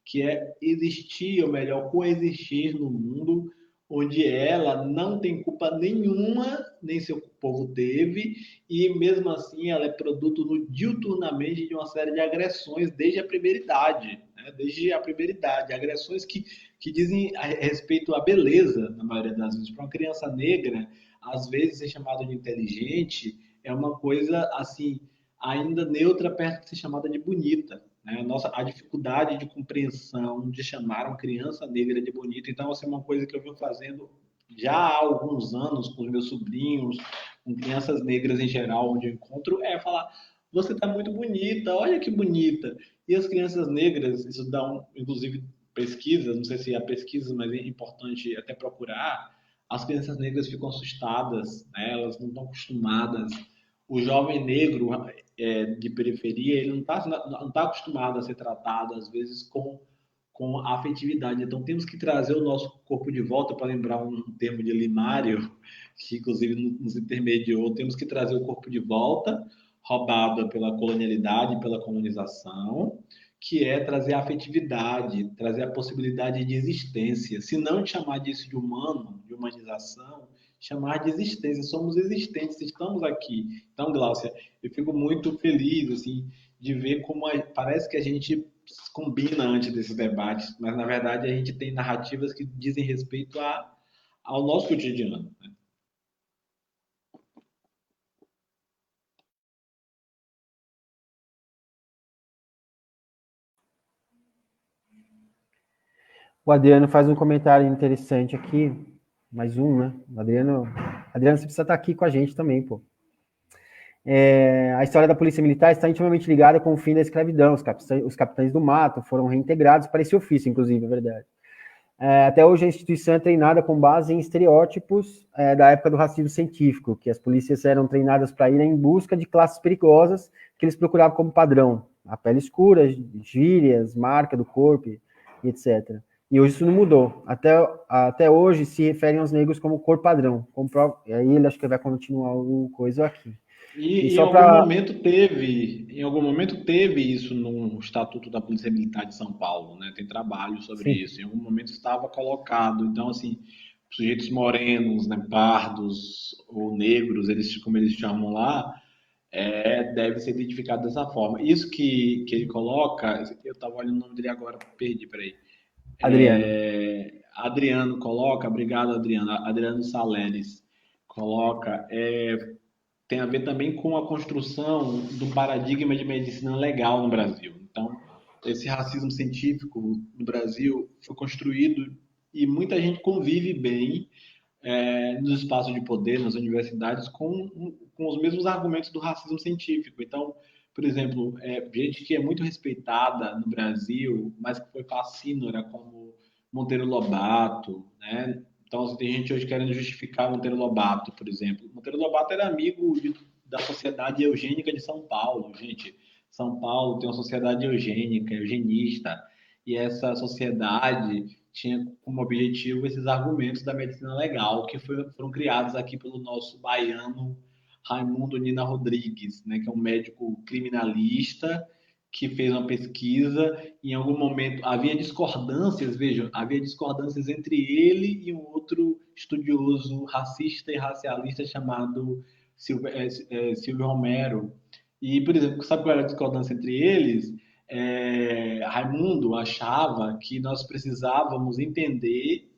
que é existir, ou melhor, coexistir no mundo onde ela não tem culpa nenhuma, nem seu povo teve, e mesmo assim ela é produto no, diuturnamente de uma série de agressões desde a primeira idade, né? Desde a primeira idade, agressões que dizem a respeito à beleza, na maioria das vezes. Para uma criança negra, às vezes ser chamado de inteligente é uma coisa assim, ainda neutra perto de ser chamada de bonita. Né? A dificuldade de compreensão de chamar uma criança negra de bonita. Então, assim, é uma coisa que eu venho fazendo já há alguns anos com os meus sobrinhos, com crianças negras em geral, onde eu encontro, é falar: você está muito bonita, olha que bonita. E as crianças negras, isso dá inclusive pesquisas, não sei se há pesquisas, mas é importante até procurar, as crianças negras ficam assustadas, né? Elas não estão acostumadas. O jovem negro de periferia, ele não tá acostumado a ser tratado, às vezes, com afetividade. Então, temos que trazer o nosso corpo de volta, para lembrar um termo de Limário, que inclusive nos intermediou, temos que trazer o corpo de volta, roubado pela colonialidade, pela colonização, que é trazer a afetividade, trazer a possibilidade de existência. Se não chamar disso de humano, de humanização, chamar de existência. Somos existentes, estamos aqui. Então, Gláucia, eu fico muito feliz assim, de ver como parece que a gente combina antes desses debates, mas na verdade a gente tem narrativas que dizem respeito ao nosso cotidiano. Né? O Adriano faz um comentário interessante aqui, mais um, né? Adriano, você precisa estar aqui com a gente também, pô. A história da Polícia Militar está intimamente ligada com o fim da escravidão. Os capitães do mato foram reintegrados para esse ofício, inclusive, é verdade. Até hoje a instituição é treinada com base em estereótipos da época do racismo científico, que as polícias eram treinadas para ir em busca de classes perigosas que eles procuravam como padrão. A pele escura, gírias, marca do corpo, etc. E hoje isso não mudou. Até hoje se referem aos negros como cor padrão. E aí ele acho que vai continuar o coisa aqui. E em algum momento teve isso no Estatuto da Polícia Militar de São Paulo, né? Tem trabalho sobre Sim. isso. Em algum momento estava colocado. Então, assim, sujeitos morenos, né, pardos ou negros, como eles chamam lá, deve ser identificado dessa forma. Isso que ele coloca, eu estava olhando o nome dele agora, perdi, peraí. Adriano. Adriano coloca, obrigado, Adriano. Adriano Saleres coloca, tem a ver também com a construção do paradigma de medicina legal no Brasil. Então, esse racismo científico no Brasil foi construído e muita gente convive bem nos espaços de poder, nas universidades, com os mesmos argumentos do racismo científico. Então, por exemplo, gente que é muito respeitada no Brasil, mas que foi fascínora, como Monteiro Lobato, né? Então, assim, tem gente hoje querendo justificar Monteiro Lobato, por exemplo. Monteiro Lobato era amigo da Sociedade Eugênica de São Paulo, gente. São Paulo tem uma sociedade eugênica, eugenista, e essa sociedade tinha como objetivo esses argumentos da medicina legal que foram criados aqui pelo nosso baiano Raimundo Nina Rodrigues, né, que é um médico criminalista que fez uma pesquisa e em algum momento havia discordâncias, vejam, havia discordâncias entre ele e um outro estudioso racista e racialista chamado Silvio Romero. E, por exemplo, sabe qual era a discordância entre eles? Raimundo achava que nós precisávamos entender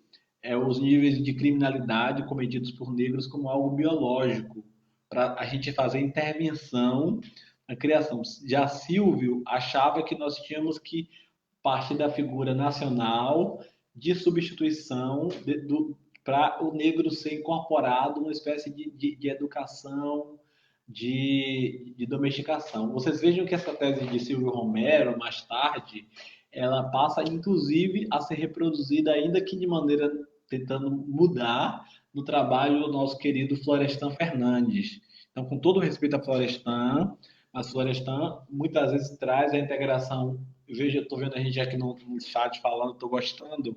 os níveis de criminalidade cometidos por negros como algo biológico, para a gente fazer intervenção na criação. Já Silvio achava que nós tínhamos que partir da figura nacional de substituição para o negro ser incorporado numa espécie de educação, de domesticação. Vocês vejam que essa tese de Silvio Romero, mais tarde, ela passa, inclusive, a ser reproduzida, ainda que de maneira tentando mudar, no trabalho do nosso querido Florestan Fernandes. Então, com todo respeito a Florestan, mas Florestan muitas vezes traz a integração. Eu estou vendo a gente aqui no chat falando, estou gostando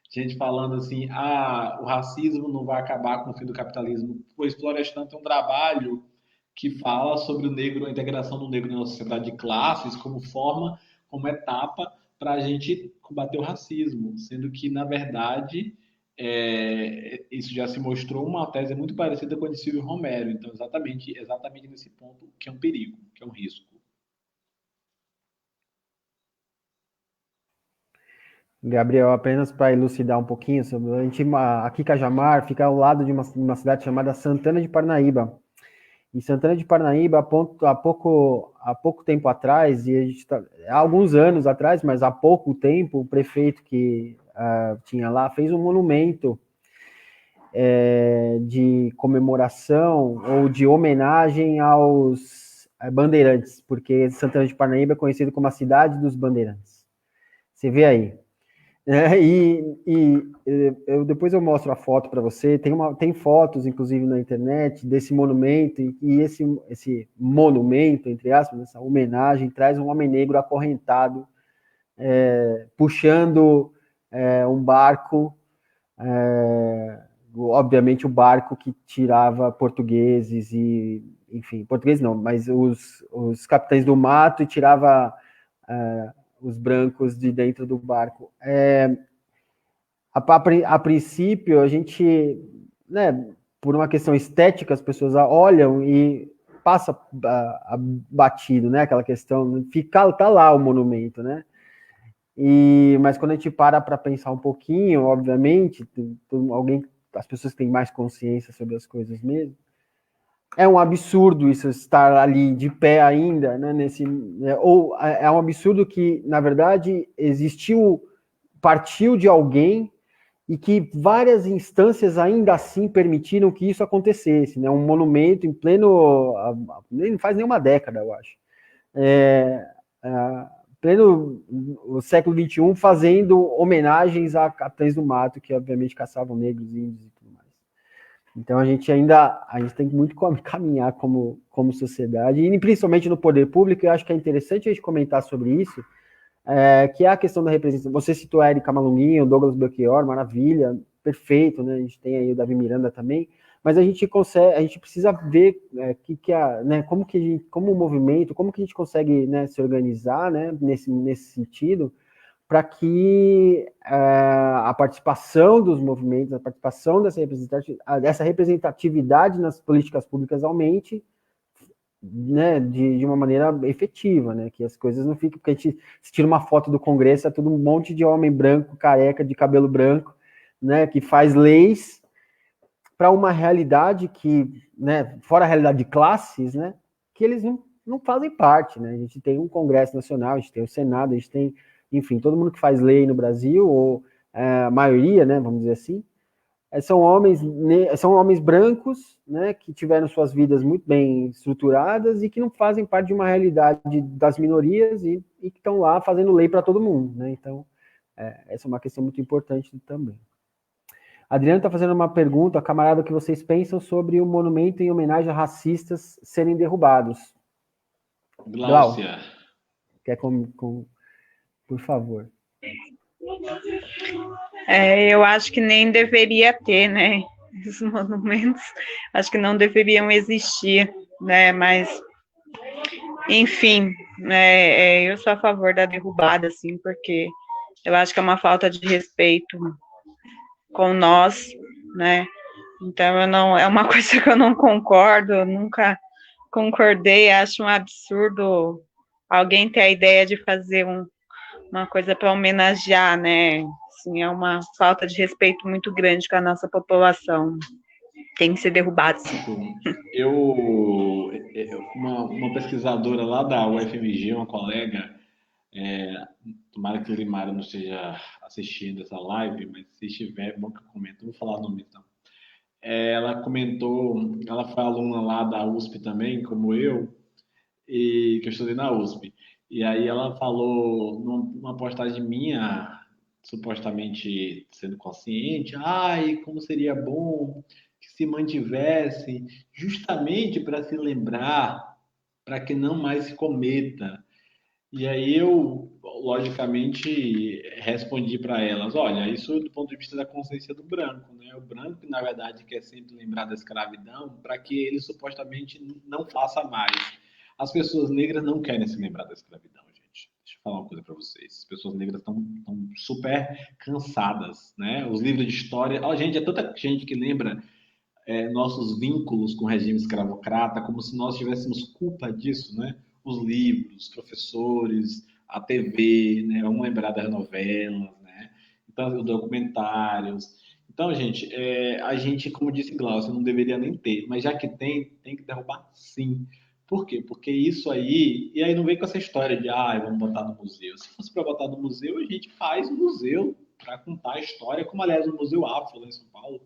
gente falando assim, o racismo não vai acabar com o fim do capitalismo. Pois Florestan tem um trabalho que fala sobre o negro, a integração do negro na sociedade de classes como forma, como etapa para a gente combater o racismo, sendo que, na verdade, isso já se mostrou uma tese muito parecida com a de Silvio Romero. Então, exatamente nesse ponto que é um perigo, que é um risco. Gabriel, apenas para elucidar um pouquinho sobre aqui Cajamar fica ao lado de uma cidade chamada Santana de Parnaíba. Em Santana de Parnaíba, há pouco tempo atrás, e a gente há alguns anos atrás, mas há pouco tempo, o prefeito que tinha lá fez um monumento de comemoração ou de homenagem aos bandeirantes, porque Santana de Parnaíba é conhecido como a cidade dos bandeirantes. Você vê aí. Depois eu mostro a foto para você. Tem fotos, inclusive, na internet desse monumento, e esse monumento, entre aspas, essa homenagem, traz um homem negro acorrentado, puxando um barco, obviamente o barco que tirava portugueses e, enfim, portugueses não, mas os capitães do mato, e tirava os brancos de dentro do barco. A princípio, a gente, né, por uma questão estética, as pessoas olham e passa batido, né, aquela questão, tá lá o monumento, né, mas quando a gente para pensar um pouquinho, obviamente, as pessoas têm mais consciência sobre as coisas mesmo, é um absurdo isso estar ali de pé ainda, né, ou é um absurdo que, na verdade, partiu de alguém e que várias instâncias ainda assim permitiram que isso acontecesse, né? Um monumento em pleno, nem faz nenhuma década, eu acho, pleno o século XXI, fazendo homenagens a capitães do mato, que obviamente caçavam negros, índios e tudo mais. Então a gente tem muito como caminhar como sociedade, e principalmente no poder público. Eu acho que é interessante a gente comentar sobre isso, que é a questão da representação. Você citou a Érica Malunguinho, o Douglas Belchior, maravilha, perfeito, né? A gente tem aí o Davi Miranda também, mas a gente precisa ver né, como o movimento, como que a gente consegue, né, se organizar, né, nesse sentido, para que a participação dos movimentos, a participação dessa representatividade nas políticas públicas aumente, né, de uma maneira efetiva, né, que as coisas não fiquem, porque a gente se tira uma foto do Congresso, é tudo um monte de homem branco, careca, de cabelo branco, né, que faz leis para uma realidade que, né, fora a realidade de classes, né, que eles não fazem parte, né, a gente tem um Congresso Nacional, a gente tem o Senado, a gente tem, enfim, todo mundo que faz lei no Brasil, ou a maioria, né, vamos dizer assim, são homens brancos, né, que tiveram suas vidas muito bem estruturadas e que não fazem parte de uma realidade das minorias e que estão lá fazendo lei para todo mundo, né? Então, essa é uma questão muito importante também. Adriano está fazendo uma pergunta, camarada, o que vocês pensam sobre o monumento em homenagem a racistas serem derrubados? Gláucia. Quer por favor. Eu acho que nem deveria ter, né? Os monumentos, acho que não deveriam existir, né? Mas, enfim, eu sou a favor da derrubada, assim, porque eu acho que é uma falta de respeito com nós, né? Então, é uma coisa que eu não concordo, eu nunca concordei, acho um absurdo alguém ter a ideia de fazer uma coisa para homenagear, né? Assim, é uma falta de respeito muito grande com a nossa população. Tem que ser derrubado, sim. Uma pesquisadora lá da UFMG, uma colega, tomara que o Limário não esteja assistindo essa live, mas se estiver, é bom que eu comento. Não vou falar o nome então. Ela comentou, ela foi aluna lá da USP também, como eu, e que eu estudei na USP. E aí ela falou numa postagem minha, supostamente sendo consciente, como seria bom que se mantivesse justamente para se lembrar, para que não mais se cometa. E aí eu, logicamente, respondi para elas, olha, isso do ponto de vista da consciência do branco, né? O branco, na verdade, quer sempre lembrar da escravidão para que ele supostamente não faça mais. As pessoas negras não querem se lembrar da escravidão, gente. Deixa eu falar uma coisa para vocês. As pessoas negras estão super cansadas, né? Os livros de história... Ó, gente, é tanta gente que lembra nossos vínculos com o regime escravocrata, como se nós tivéssemos culpa disso, né? Os livros, os professores, a TV, né? Vamos lembrar das novelas, né? Então, os documentários. Então, gente, a gente, como disse Glaucio, não deveria nem ter, mas já que tem que derrubar sim. Por quê? Porque isso aí, e aí não vem com essa história de, vamos botar no museu. Se fosse para botar no museu, a gente faz um museu para contar a história, como aliás o Museu Afro lá em São Paulo.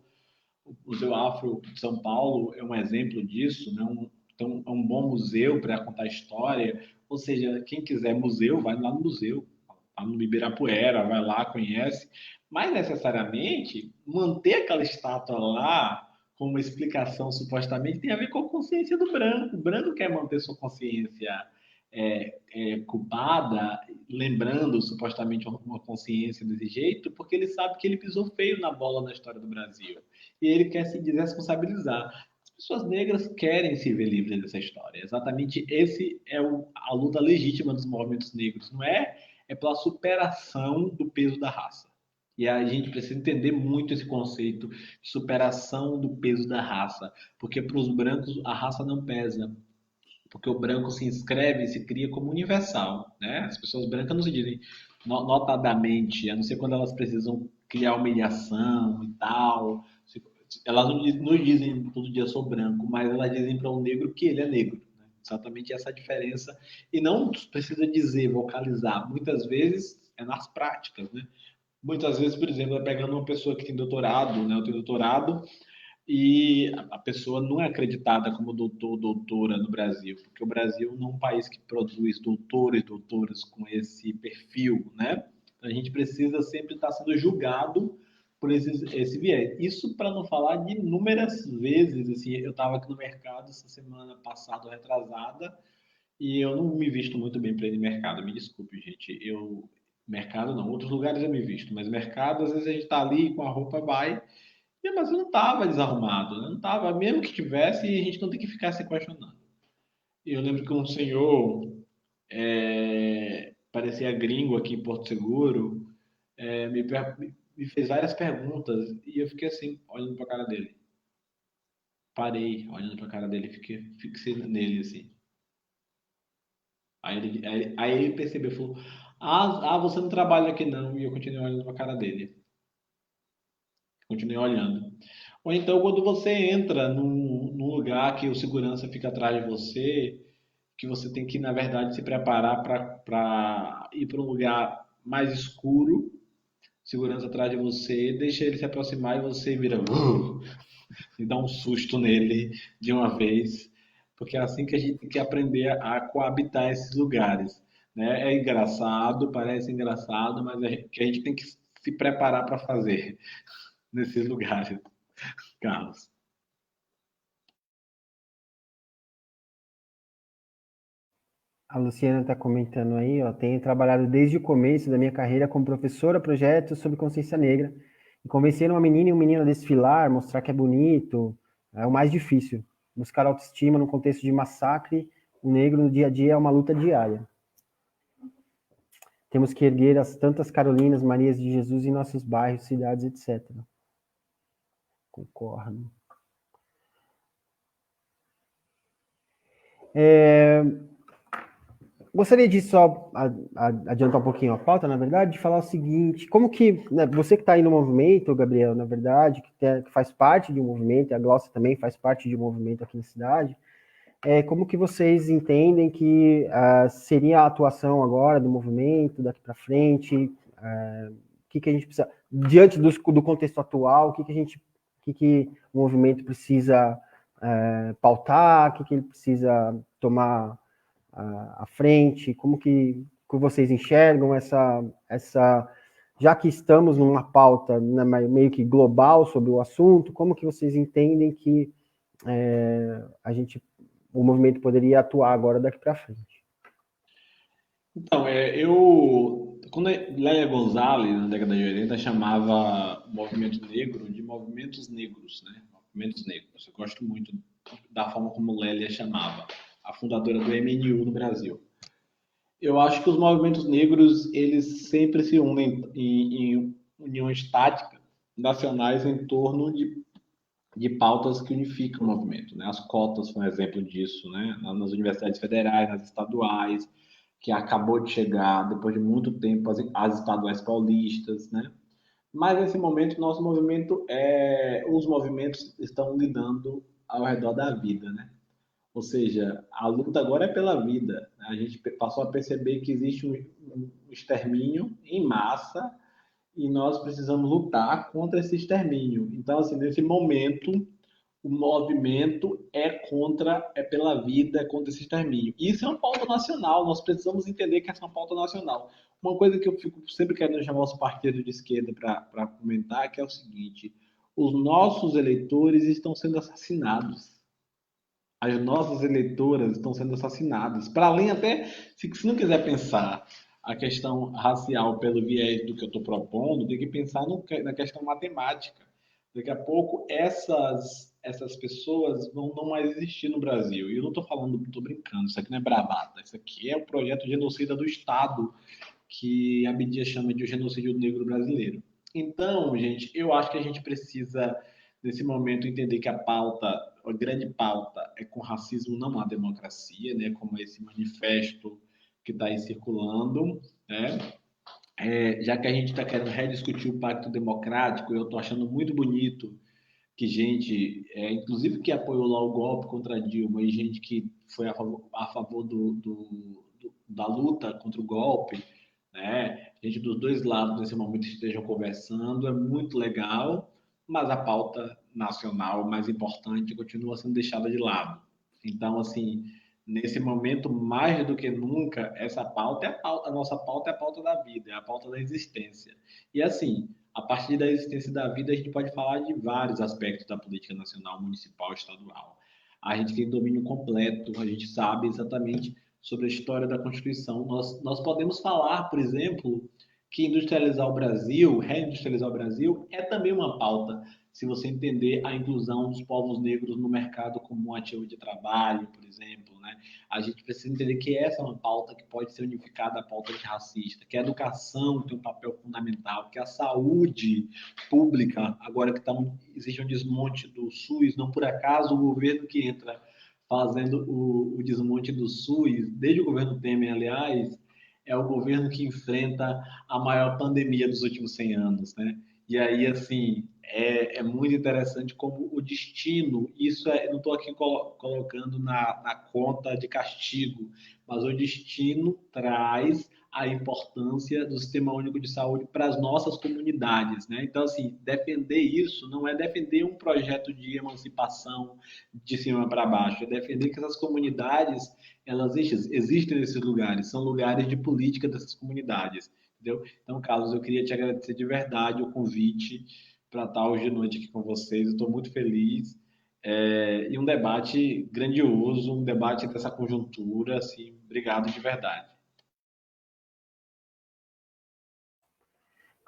O Museu Afro de São Paulo é um exemplo disso, né? Então, é um bom museu para contar história. Ou seja, quem quiser museu, vai lá no museu, lá no Ibirapuera, vai lá, conhece. Mas, necessariamente, manter aquela estátua lá, com uma explicação supostamente, tem a ver com a consciência do branco. O branco quer manter sua consciência culpada, lembrando supostamente uma consciência desse jeito, porque ele sabe que ele pisou feio na bola na história do Brasil e ele quer se desresponsabilizar. As pessoas negras querem se ver livres dessa história. Exatamente esse é a luta legítima dos movimentos negros, não é? É pela superação do peso da raça. E a gente precisa entender muito esse conceito de superação do peso da raça, porque para os brancos a raça não pesa, porque o branco se inscreve e se cria como universal, né? As pessoas brancas não se dizem notadamente, a não ser quando elas precisam criar humilhação e tal. Elas não dizem todo dia sou branco, mas elas dizem para um negro que ele é negro. Né? Exatamente essa diferença. E não precisa dizer, vocalizar. Muitas vezes é nas práticas, né? Muitas vezes, por exemplo, é pegando uma pessoa que tem doutorado, né? Eu tenho doutorado, e a pessoa não é acreditada como doutor, doutora no Brasil, porque o Brasil não é um país que produz doutores, doutoras com esse perfil, né? Então, a gente precisa sempre estar sendo julgado por esse viés. Isso para não falar de inúmeras vezes, assim, eu estava aqui no mercado essa semana passada, retrasada, e eu não me visto muito bem para ir no mercado, me desculpe, gente. Mercado não, outros lugares eu me visto, mas mercado, às vezes a gente está ali com a roupa vai, mas eu não estava desarrumado, né? Não estava, mesmo que tivesse, a gente não tem que ficar se questionando. Eu lembro que um senhor, parecia gringo aqui em Porto Seguro, me fez várias perguntas e eu fiquei assim, olhando para a cara dele. Parei, olhando para a cara dele, fixei nele assim. Aí ele percebeu, falou: você não trabalha aqui não. E eu continuei olhando para a cara dele. Continuei olhando. Ou então, quando você entra num lugar que o segurança fica atrás de você, que você tem que, na verdade, se preparar para ir para um lugar mais escuro, segurança atrás de você, deixa ele se aproximar e você vira e dá um susto nele de uma vez, porque é assim que a gente tem que aprender a coabitar esses lugares. Né? É engraçado, parece engraçado, mas é que a gente tem que se preparar para fazer nesses lugares, Carlos. A Luciana está comentando aí, ó, tenho trabalhado desde o começo da minha carreira como professora projetos sobre consciência negra e convencer uma menina e um menino a desfilar, mostrar que é bonito, é o mais difícil. Buscar autoestima no contexto de massacre, o negro no dia a dia é uma luta diária. Temos que erguer as tantas Carolinas, Marias de Jesus em nossos bairros, cidades, etc. Concordo. Gostaria de só adiantar um pouquinho a pauta, na verdade, de falar o seguinte, como que, né, você que está aí no movimento, Gabriel, na verdade, que faz parte de um movimento, e a Glaucia também faz parte de um movimento aqui na cidade, como que vocês entendem que seria a atuação agora do movimento, daqui para frente, o que a gente precisa, diante do contexto atual, o que o movimento precisa pautar, o que ele precisa tomar à frente, como que vocês enxergam essa, já que estamos numa pauta, né, meio que global sobre o assunto, como que vocês entendem que o movimento poderia atuar agora daqui para frente? Então, quando Lélia Gonzalez, na década de 80, chamava o movimento negro de movimentos negros, né? Movimentos negros. Eu gosto muito da forma como Lélia chamava, a fundadora do MNU no Brasil. Eu acho que os movimentos negros, eles sempre se unem em uniões táticas nacionais em torno de pautas que unificam o movimento, né? As cotas são um exemplo disso, né? Nas universidades federais, nas estaduais, que acabou de chegar depois de muito tempo as estaduais paulistas, né? Mas nesse momento nosso movimento os movimentos estão lidando ao redor da vida, né? Ou seja, a luta agora é pela vida. A gente passou a perceber que existe um extermínio em massa e nós precisamos lutar contra esse extermínio. Então, assim, nesse momento, o movimento é pela vida, é contra esse extermínio. Isso é uma pauta nacional, nós precisamos entender que essa é uma pauta nacional. Uma coisa que eu fico sempre querendo chamar os partidos de esquerda para comentar, que é o seguinte: os nossos eleitores estão sendo assassinados. As nossas eleitoras estão sendo assassinadas. Para além até, se não quiser pensar a questão racial pelo viés do que eu estou propondo, tem que pensar na questão matemática. Daqui a pouco essas pessoas vão não mais existir no Brasil. E eu não estou falando, estou brincando, isso aqui não é bravata, isso aqui é o projeto genocida do Estado, que a Abdias chama de o genocídio negro brasileiro. Então, gente, eu acho que a gente precisa, nesse momento, entender que a grande pauta é com racismo não há democracia, né? Como esse manifesto que está aí circulando, né? Já que a gente está querendo rediscutir o Pacto Democrático, eu estou achando muito bonito que gente, inclusive que apoiou lá o golpe contra a Dilma e gente que foi a favor da luta contra o golpe, né? Gente dos dois lados nesse momento estejam conversando, é muito legal, mas a pauta nacional mais importante continua sendo deixada de lado. Então, assim, nesse momento, mais do que nunca, essa pauta é a pauta, a nossa pauta é a pauta da vida, é a pauta da existência. E assim, a partir da existência da vida, a gente pode falar de vários aspectos da política nacional, municipal, estadual. A gente tem domínio completo, a gente sabe exatamente sobre a história da Constituição. Nós podemos falar, por exemplo, que industrializar o Brasil, reindustrializar o Brasil, é também uma pauta, se você entender a inclusão dos povos negros no mercado como um ativo de trabalho, por exemplo, né? A gente precisa entender que essa é uma pauta que pode ser unificada à pauta antirracista, que a educação tem um papel fundamental, que a saúde pública, agora que existe um desmonte do SUS, não por acaso o governo que entra fazendo o desmonte do SUS, desde o governo Temer, aliás, é o governo que enfrenta a maior pandemia dos últimos 100 anos, né? E aí, assim, é muito interessante como o destino, não estou aqui colocando na conta de castigo, mas o destino traz a importância do Sistema Único de Saúde para as nossas comunidades, né? Então, assim, defender isso não é defender um projeto de emancipação de cima para baixo, é defender que essas comunidades, elas existem nesses lugares, são lugares de política dessas comunidades, entendeu? Então, Carlos, eu queria te agradecer de verdade o convite para estar hoje de noite aqui com vocês, eu estou muito feliz, e um debate grandioso, um debate dessa conjuntura, assim, obrigado de verdade.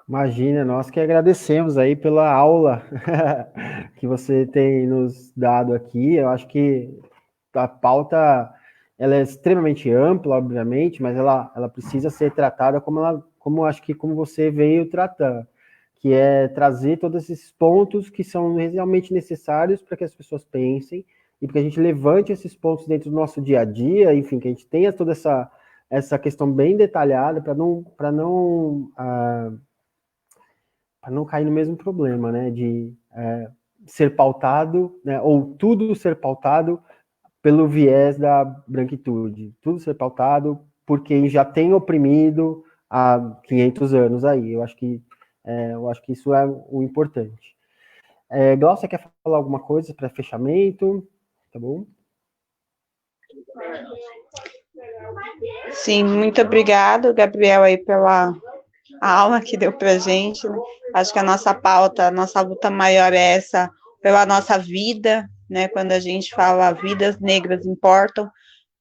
Imagina, nós que agradecemos aí pela aula que você tem nos dado aqui. Eu acho que a pauta ela é extremamente ampla, obviamente, mas ela precisa ser tratada como acho que como você veio tratar, que é trazer todos esses pontos que são realmente necessários para que as pessoas pensem e para que a gente levante esses pontos dentro do nosso dia a dia, enfim, que a gente tenha toda essa questão bem detalhada para não cair no mesmo problema, né, de ser pautado, né, ou tudo ser pautado pelo viés da branquitude, tudo ser pautado por quem já tem oprimido há 500 anos aí. Eu acho que isso é o importante. Glaucia, você quer falar alguma coisa para fechamento? Tá bom? Sim, muito obrigado, Gabriel, aí pela aula que deu para a gente. Acho que a nossa pauta, a nossa luta maior é essa, pela nossa vida, né? Quando a gente fala vidas negras importam,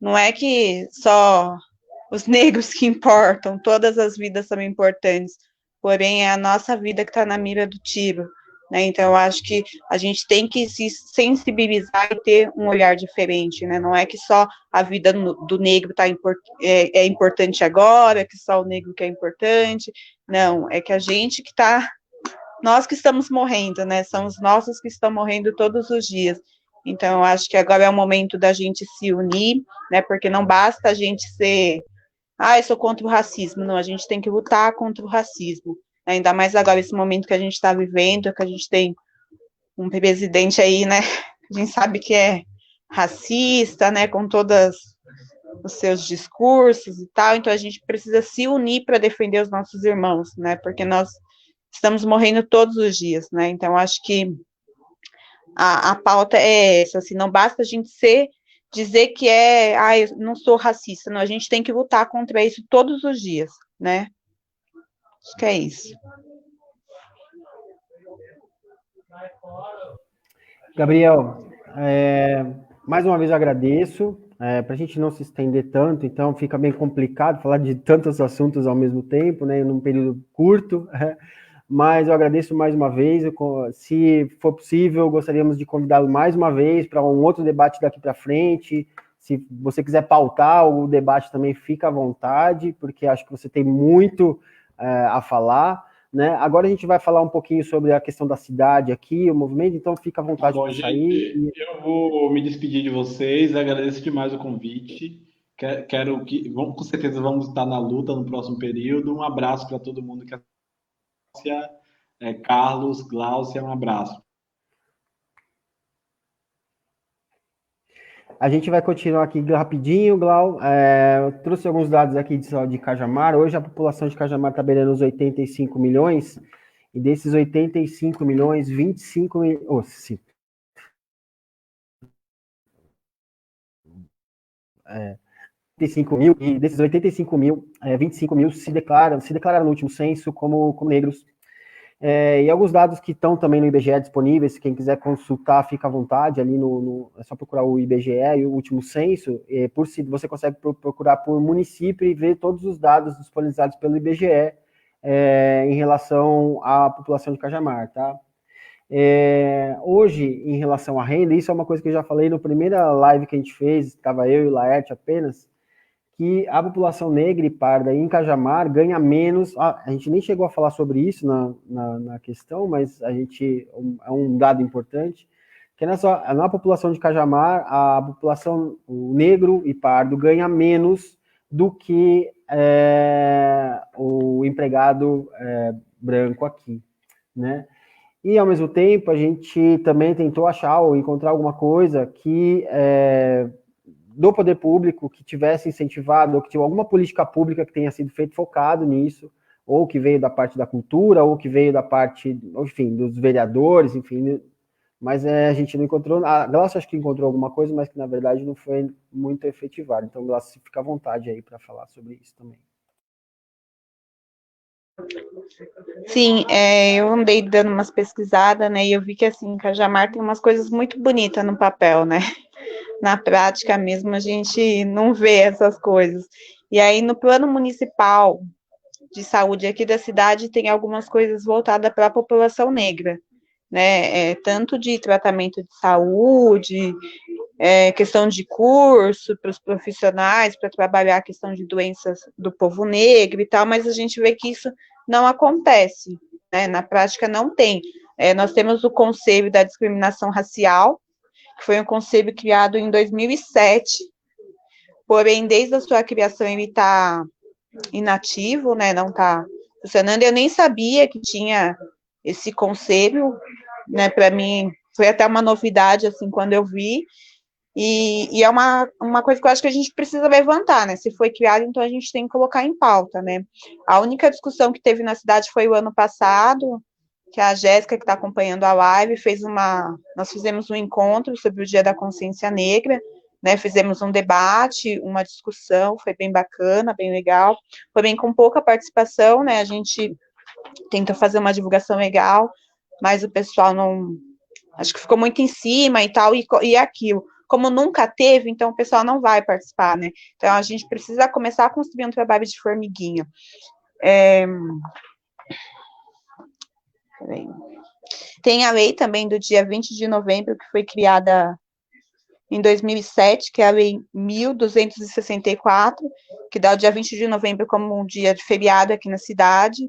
não é que só os negros que importam, todas as vidas são importantes, porém é a nossa vida que está na mira do tiro, né? Então eu acho que a gente tem que se sensibilizar e ter um olhar diferente, né? Não é que só a vida do negro é importante agora, que só o negro que é importante, não, é que a gente que está, nós que estamos morrendo, né? São os nossos que estão morrendo todos os dias. Então, eu acho que agora é o momento da gente se unir, né? Porque não basta a gente ser, eu sou contra o racismo. Não, a gente tem que lutar contra o racismo. Ainda mais agora, esse momento que a gente está vivendo, que a gente tem um presidente aí, né? A gente sabe que é racista, né? Com todos os seus discursos e tal. Então, a gente precisa se unir para defender os nossos irmãos, né? Porque nós estamos morrendo todos os dias, né? Então, acho que a pauta é essa, assim, não basta a gente dizer que eu não sou racista, não, a gente tem que lutar contra isso todos os dias, né? Acho que é isso. Gabriel, mais uma vez agradeço, para a gente não se estender tanto, então fica bem complicado falar de tantos assuntos ao mesmo tempo, né, num período curto, mas eu agradeço mais uma vez, se for possível, gostaríamos de convidá-lo mais uma vez para um outro debate daqui para frente. Se você quiser pautar o debate também, fica à vontade, porque acho que você tem muito a falar, né? Agora a gente vai falar um pouquinho sobre a questão da cidade aqui, o movimento, então fica à vontade para sair. Eu vou me despedir de vocês, agradeço demais o convite. Quero que, com certeza, vamos estar na luta no próximo período. Um abraço para todo mundo que Carlos, Gláucia, um abraço. A gente vai continuar aqui rapidinho, Glau. Eu trouxe alguns dados aqui de Cajamar. Hoje a população de Cajamar está beirando os 85 milhões, e desses 85 milhões, 25 milhões. Oh, sim. 85 mil, e desses 85 mil, 25 mil se declararam no último censo como negros. E alguns dados que estão também no IBGE disponíveis, quem quiser consultar, fica à vontade, ali é só procurar o IBGE e o último censo, você consegue procurar por município e ver todos os dados disponibilizados pelo IBGE em relação à população de Cajamar, tá? Hoje, em relação à renda, isso é uma coisa que eu já falei na primeira live que a gente fez, estava eu e o Laerte apenas, que a população negra e parda em Cajamar ganha menos. A gente nem chegou a falar sobre isso na questão, mas é um dado importante, que na população de Cajamar, o negro e pardo ganha menos do que o empregado branco aqui, né? E, ao mesmo tempo, a gente também tentou achar ou encontrar alguma coisa que do poder público que tivesse incentivado, ou que tivesse alguma política pública que tenha sido feita focado nisso, ou que veio da parte da cultura, ou que veio da parte, enfim, dos vereadores, enfim, mas a gente não encontrou, a Glaucia acho que encontrou alguma coisa, mas que na verdade não foi muito efetivado, então Glaucia, fica à vontade aí para falar sobre isso também. Sim, eu andei dando umas pesquisadas, né, e eu vi que, assim, Cajamar tem umas coisas muito bonitas no papel, né, na prática mesmo a gente não vê essas coisas. E aí, no plano municipal de saúde aqui da cidade, tem algumas coisas voltadas para a população negra, né, tanto de tratamento de saúde, questão de curso para os profissionais, para trabalhar a questão de doenças do povo negro e tal, mas a gente vê que isso não acontece, né, na prática não tem. Nós temos o Conselho da Discriminação Racial, que foi um conselho criado em 2007, porém, desde a sua criação, ele está inativo, né, não está funcionando. Eu nem sabia que tinha esse conselho, né, para mim foi até uma novidade, assim, quando eu vi, e é uma coisa que eu acho que a gente precisa levantar, né, se foi criado, então a gente tem que colocar em pauta, né. A única discussão que teve na cidade foi o ano passado, que a Jéssica, que está acompanhando a live, nós fizemos um encontro sobre o Dia da Consciência Negra, né, fizemos um debate, uma discussão, foi bem bacana, bem legal, porém com pouca participação, né, a gente tentou fazer uma divulgação legal, mas o pessoal não, acho que ficou muito em cima e tal, e aquilo, como nunca teve, então o pessoal não vai participar, né? Então a gente precisa começar a construir um trabalho de formiguinha. Tem a lei também do dia 20 de novembro, que foi criada em 2007, que é a Lei 1264, que dá o dia 20 de novembro como um dia de feriado aqui na cidade.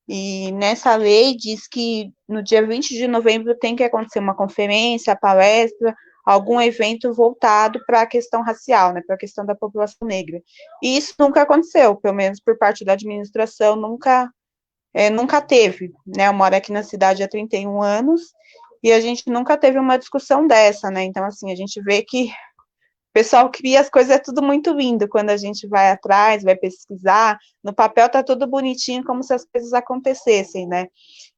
E nessa lei diz que no dia 20 de novembro tem que acontecer uma conferência, palestra, algum evento voltado para a questão racial, né, para a questão da população negra. E isso nunca aconteceu, pelo menos por parte da administração, nunca teve, né? Eu moro aqui na cidade há 31 anos e a gente nunca teve uma discussão dessa, né? Então, assim, a gente vê que o pessoal cria as coisas, é tudo muito lindo quando a gente vai atrás, vai pesquisar. No papel tá tudo bonitinho, como se as coisas acontecessem, né?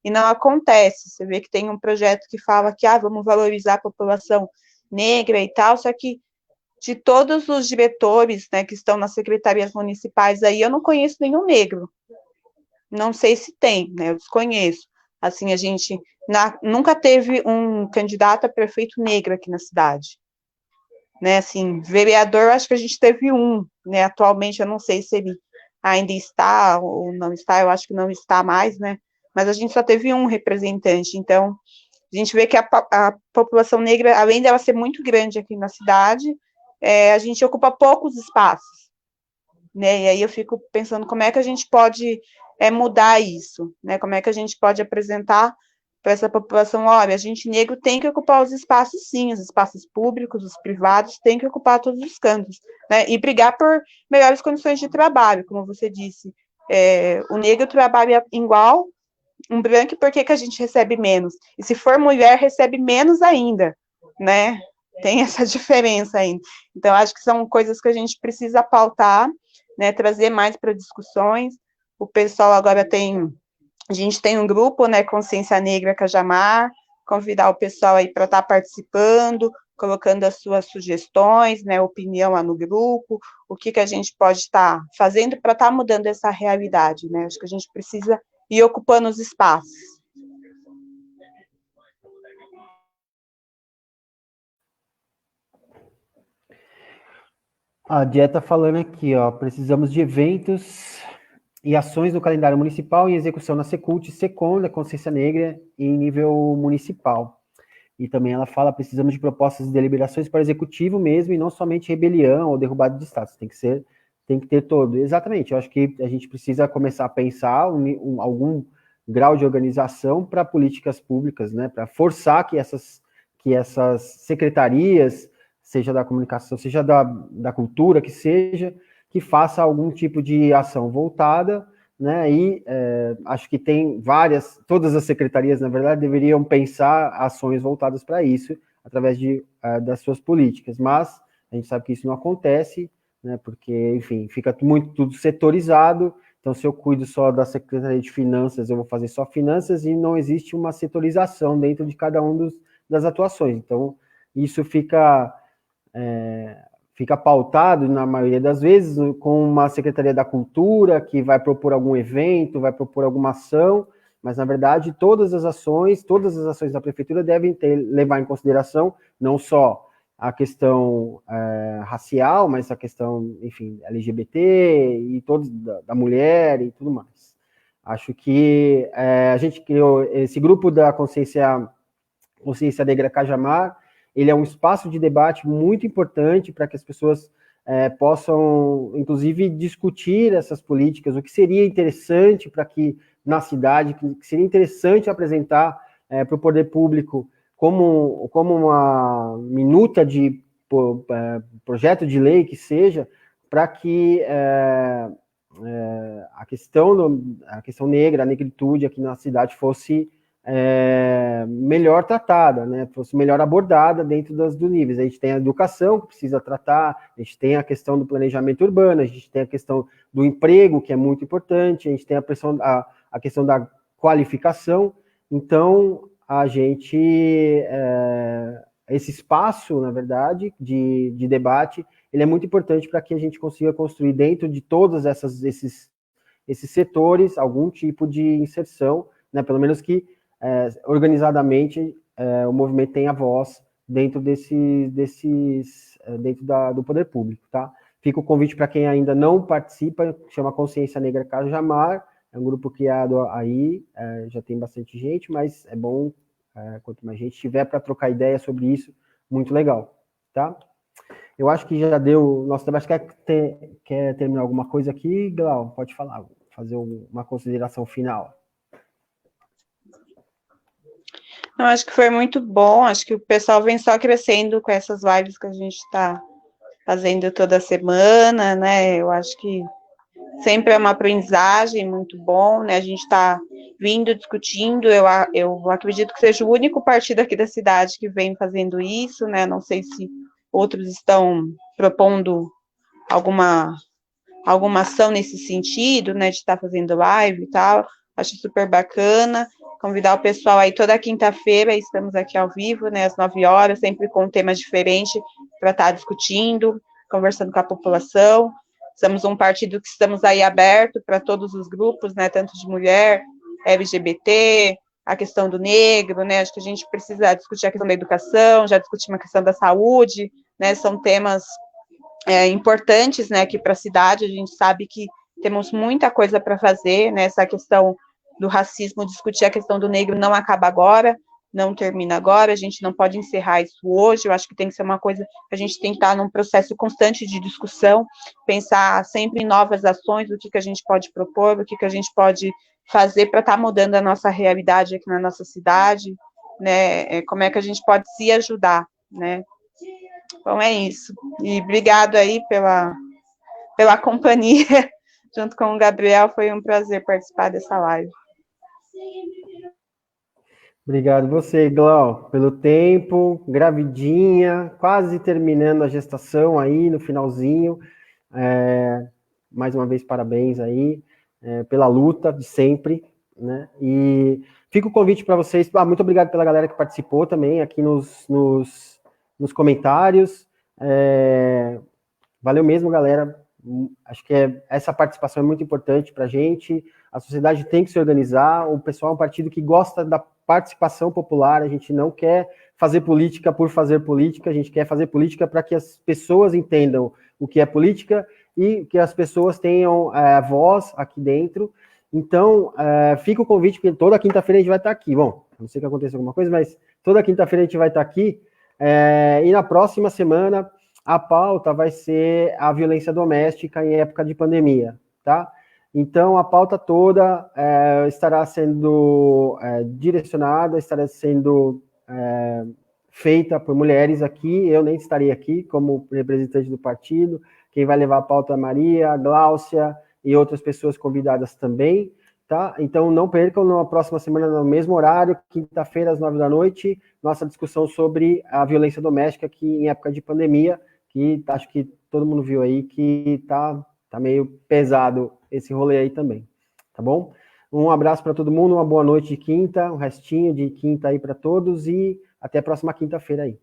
E não acontece. Você vê que tem um projeto que fala que, vamos valorizar a população negra e tal, só que de todos os diretores, né, que estão nas secretarias municipais aí, eu não conheço nenhum negro. Não sei se tem, né? Eu desconheço. Assim, a gente nunca teve um candidato a prefeito negro aqui na cidade. Né, assim, vereador, acho que a gente teve um, né? Atualmente, eu não sei se ele ainda está ou não está, eu acho que não está mais, né? Mas a gente só teve um representante. Então, a gente vê que a população negra, além dela ser muito grande aqui na cidade, a gente ocupa poucos espaços, né? E aí eu fico pensando como é que a gente pode mudar isso, né? Como é que a gente pode apresentar para essa população, olha, a gente negro tem que ocupar os espaços sim, os espaços públicos, os privados, tem que ocupar todos os cantos, né? E brigar por melhores condições de trabalho, como você disse. O negro trabalha igual um branco, por que a gente recebe menos? E se for mulher, recebe menos ainda, né? Tem essa diferença ainda. Então, acho que são coisas que a gente precisa pautar, né? Trazer mais para discussões. O pessoal agora a gente tem um grupo, né, Consciência Negra Cajamar, convidar o pessoal aí para estar participando, colocando as suas sugestões, né, opinião lá no grupo, o que a gente pode estar fazendo para estar mudando essa realidade, né? Acho que a gente precisa ir ocupando os espaços. A Dieta falando aqui, ó, precisamos de eventos e ações no calendário municipal em execução na Secult, Secom, da Consciência Negra, em nível municipal. E também ela fala, precisamos de propostas de deliberações para o executivo mesmo, e não somente rebelião ou derrubada de status, tem que ter todo. Exatamente, eu acho que a gente precisa começar a pensar algum grau de organização para políticas públicas, né, para forçar que essas secretarias, seja da comunicação, seja da cultura, que faça algum tipo de ação voltada, né, e acho que tem todas as secretarias, na verdade, deveriam pensar ações voltadas para isso, através das suas políticas, mas a gente sabe que isso não acontece, né, porque, enfim, fica tudo setorizado, então se eu cuido só da Secretaria de Finanças, eu vou fazer só finanças, e não existe uma setorização dentro de cada das atuações, então isso fica pautado, na maioria das vezes, com uma Secretaria da Cultura, que vai propor algum evento, vai propor alguma ação, mas, na verdade, todas as ações da Prefeitura devem levar em consideração não só a questão racial, mas a questão, enfim, LGBT, e da mulher e tudo mais. Acho que a gente criou esse grupo da Consciência Negra Cajamar. Ele é um espaço de debate muito importante para que as pessoas possam, inclusive, discutir essas políticas, o que seria interessante para que, na cidade, que seria interessante apresentar para o poder público como uma minuta de projeto de lei que seja, para que a questão negra, a negritude aqui na cidade fosse melhor tratada, né, fosse melhor abordada dentro dos níveis. A gente tem a educação, que precisa tratar, a gente tem a questão do planejamento urbano, a gente tem a questão do emprego, que é muito importante, a gente tem a questão da qualificação. Então, esse espaço, na verdade, de debate, ele é muito importante para que a gente consiga construir dentro de todos esses setores algum tipo de inserção, né, pelo menos que organizadamente o movimento tenha voz dentro dentro do poder público, tá? Fica o convite para quem ainda não participa, chama Consciência Negra Cajamar, é um grupo criado aí, já tem bastante gente, mas é bom, quanto mais gente tiver para trocar ideia sobre isso, muito legal, tá? Eu acho que já deu nosso debate. Quer terminar alguma coisa aqui, Glau? Pode falar, fazer uma consideração final. Eu acho que foi muito bom, acho que o pessoal vem só crescendo com essas lives que a gente está fazendo toda semana, né? Eu acho que sempre é uma aprendizagem muito bom, né? A gente está vindo discutindo, eu acredito que seja o único partido aqui da cidade que vem fazendo isso, né? Não sei se outros estão propondo alguma ação nesse sentido, né? De estar fazendo live e tal. Acho super bacana. Convidar o pessoal aí toda quinta-feira, estamos aqui ao vivo, né? Às 9 horas, sempre com um tema diferente para estar discutindo, conversando com a população. Somos um partido que estamos aí aberto para todos os grupos, né, tanto de mulher, LGBT, a questão do negro, né, acho que a gente precisa discutir a questão da educação, já discutimos a questão da saúde, né, são temas importantes, né, aqui para a cidade, a gente sabe que temos muita coisa para fazer, né, essa questão do racismo, discutir a questão do negro não acaba agora, não termina agora, a gente não pode encerrar isso hoje, eu acho que tem que ser uma coisa que a gente tem que estar num processo constante de discussão, pensar sempre em novas ações, o que a gente pode propor, o que a gente pode fazer para estar mudando a nossa realidade aqui na nossa cidade, né, como é que a gente pode se ajudar, né. Então é isso, e obrigado aí pela companhia, junto com o Gabriel, foi um prazer participar dessa live. Obrigado você, Glau, pelo tempo, gravidinha, quase terminando a gestação aí no finalzinho. Mais uma vez, parabéns aí pela luta de sempre, né? E fica o convite para vocês. Muito obrigado pela galera que participou também aqui nos comentários. Valeu mesmo, galera. Acho que essa participação é muito importante para a gente. A sociedade tem que se organizar. O pessoal é um partido que gosta da participação popular. A gente não quer fazer política por fazer política. A gente quer fazer política para que as pessoas entendam o que é política e que as pessoas tenham voz aqui dentro. Então, fica o convite, porque toda quinta-feira a gente vai estar aqui. Bom, não sei que aconteça alguma coisa, mas toda quinta-feira a gente vai estar aqui. E na próxima semana a pauta vai ser a violência doméstica em época de pandemia, tá? Então, a pauta toda estará sendo direcionada, estará sendo feita por mulheres aqui. Eu nem estarei aqui como representante do partido. Quem vai levar a pauta é a Maria, a Gláucia e outras pessoas convidadas também, tá? Então, não percam, na próxima semana, no mesmo horário, quinta-feira, às 9 da noite, nossa discussão sobre a violência doméstica aqui em época de pandemia, que acho que todo mundo viu aí que tá meio pesado esse rolê aí também, tá bom? Um abraço para todo mundo, uma boa noite de quinta, um restinho de quinta aí para todos e até a próxima quinta-feira aí.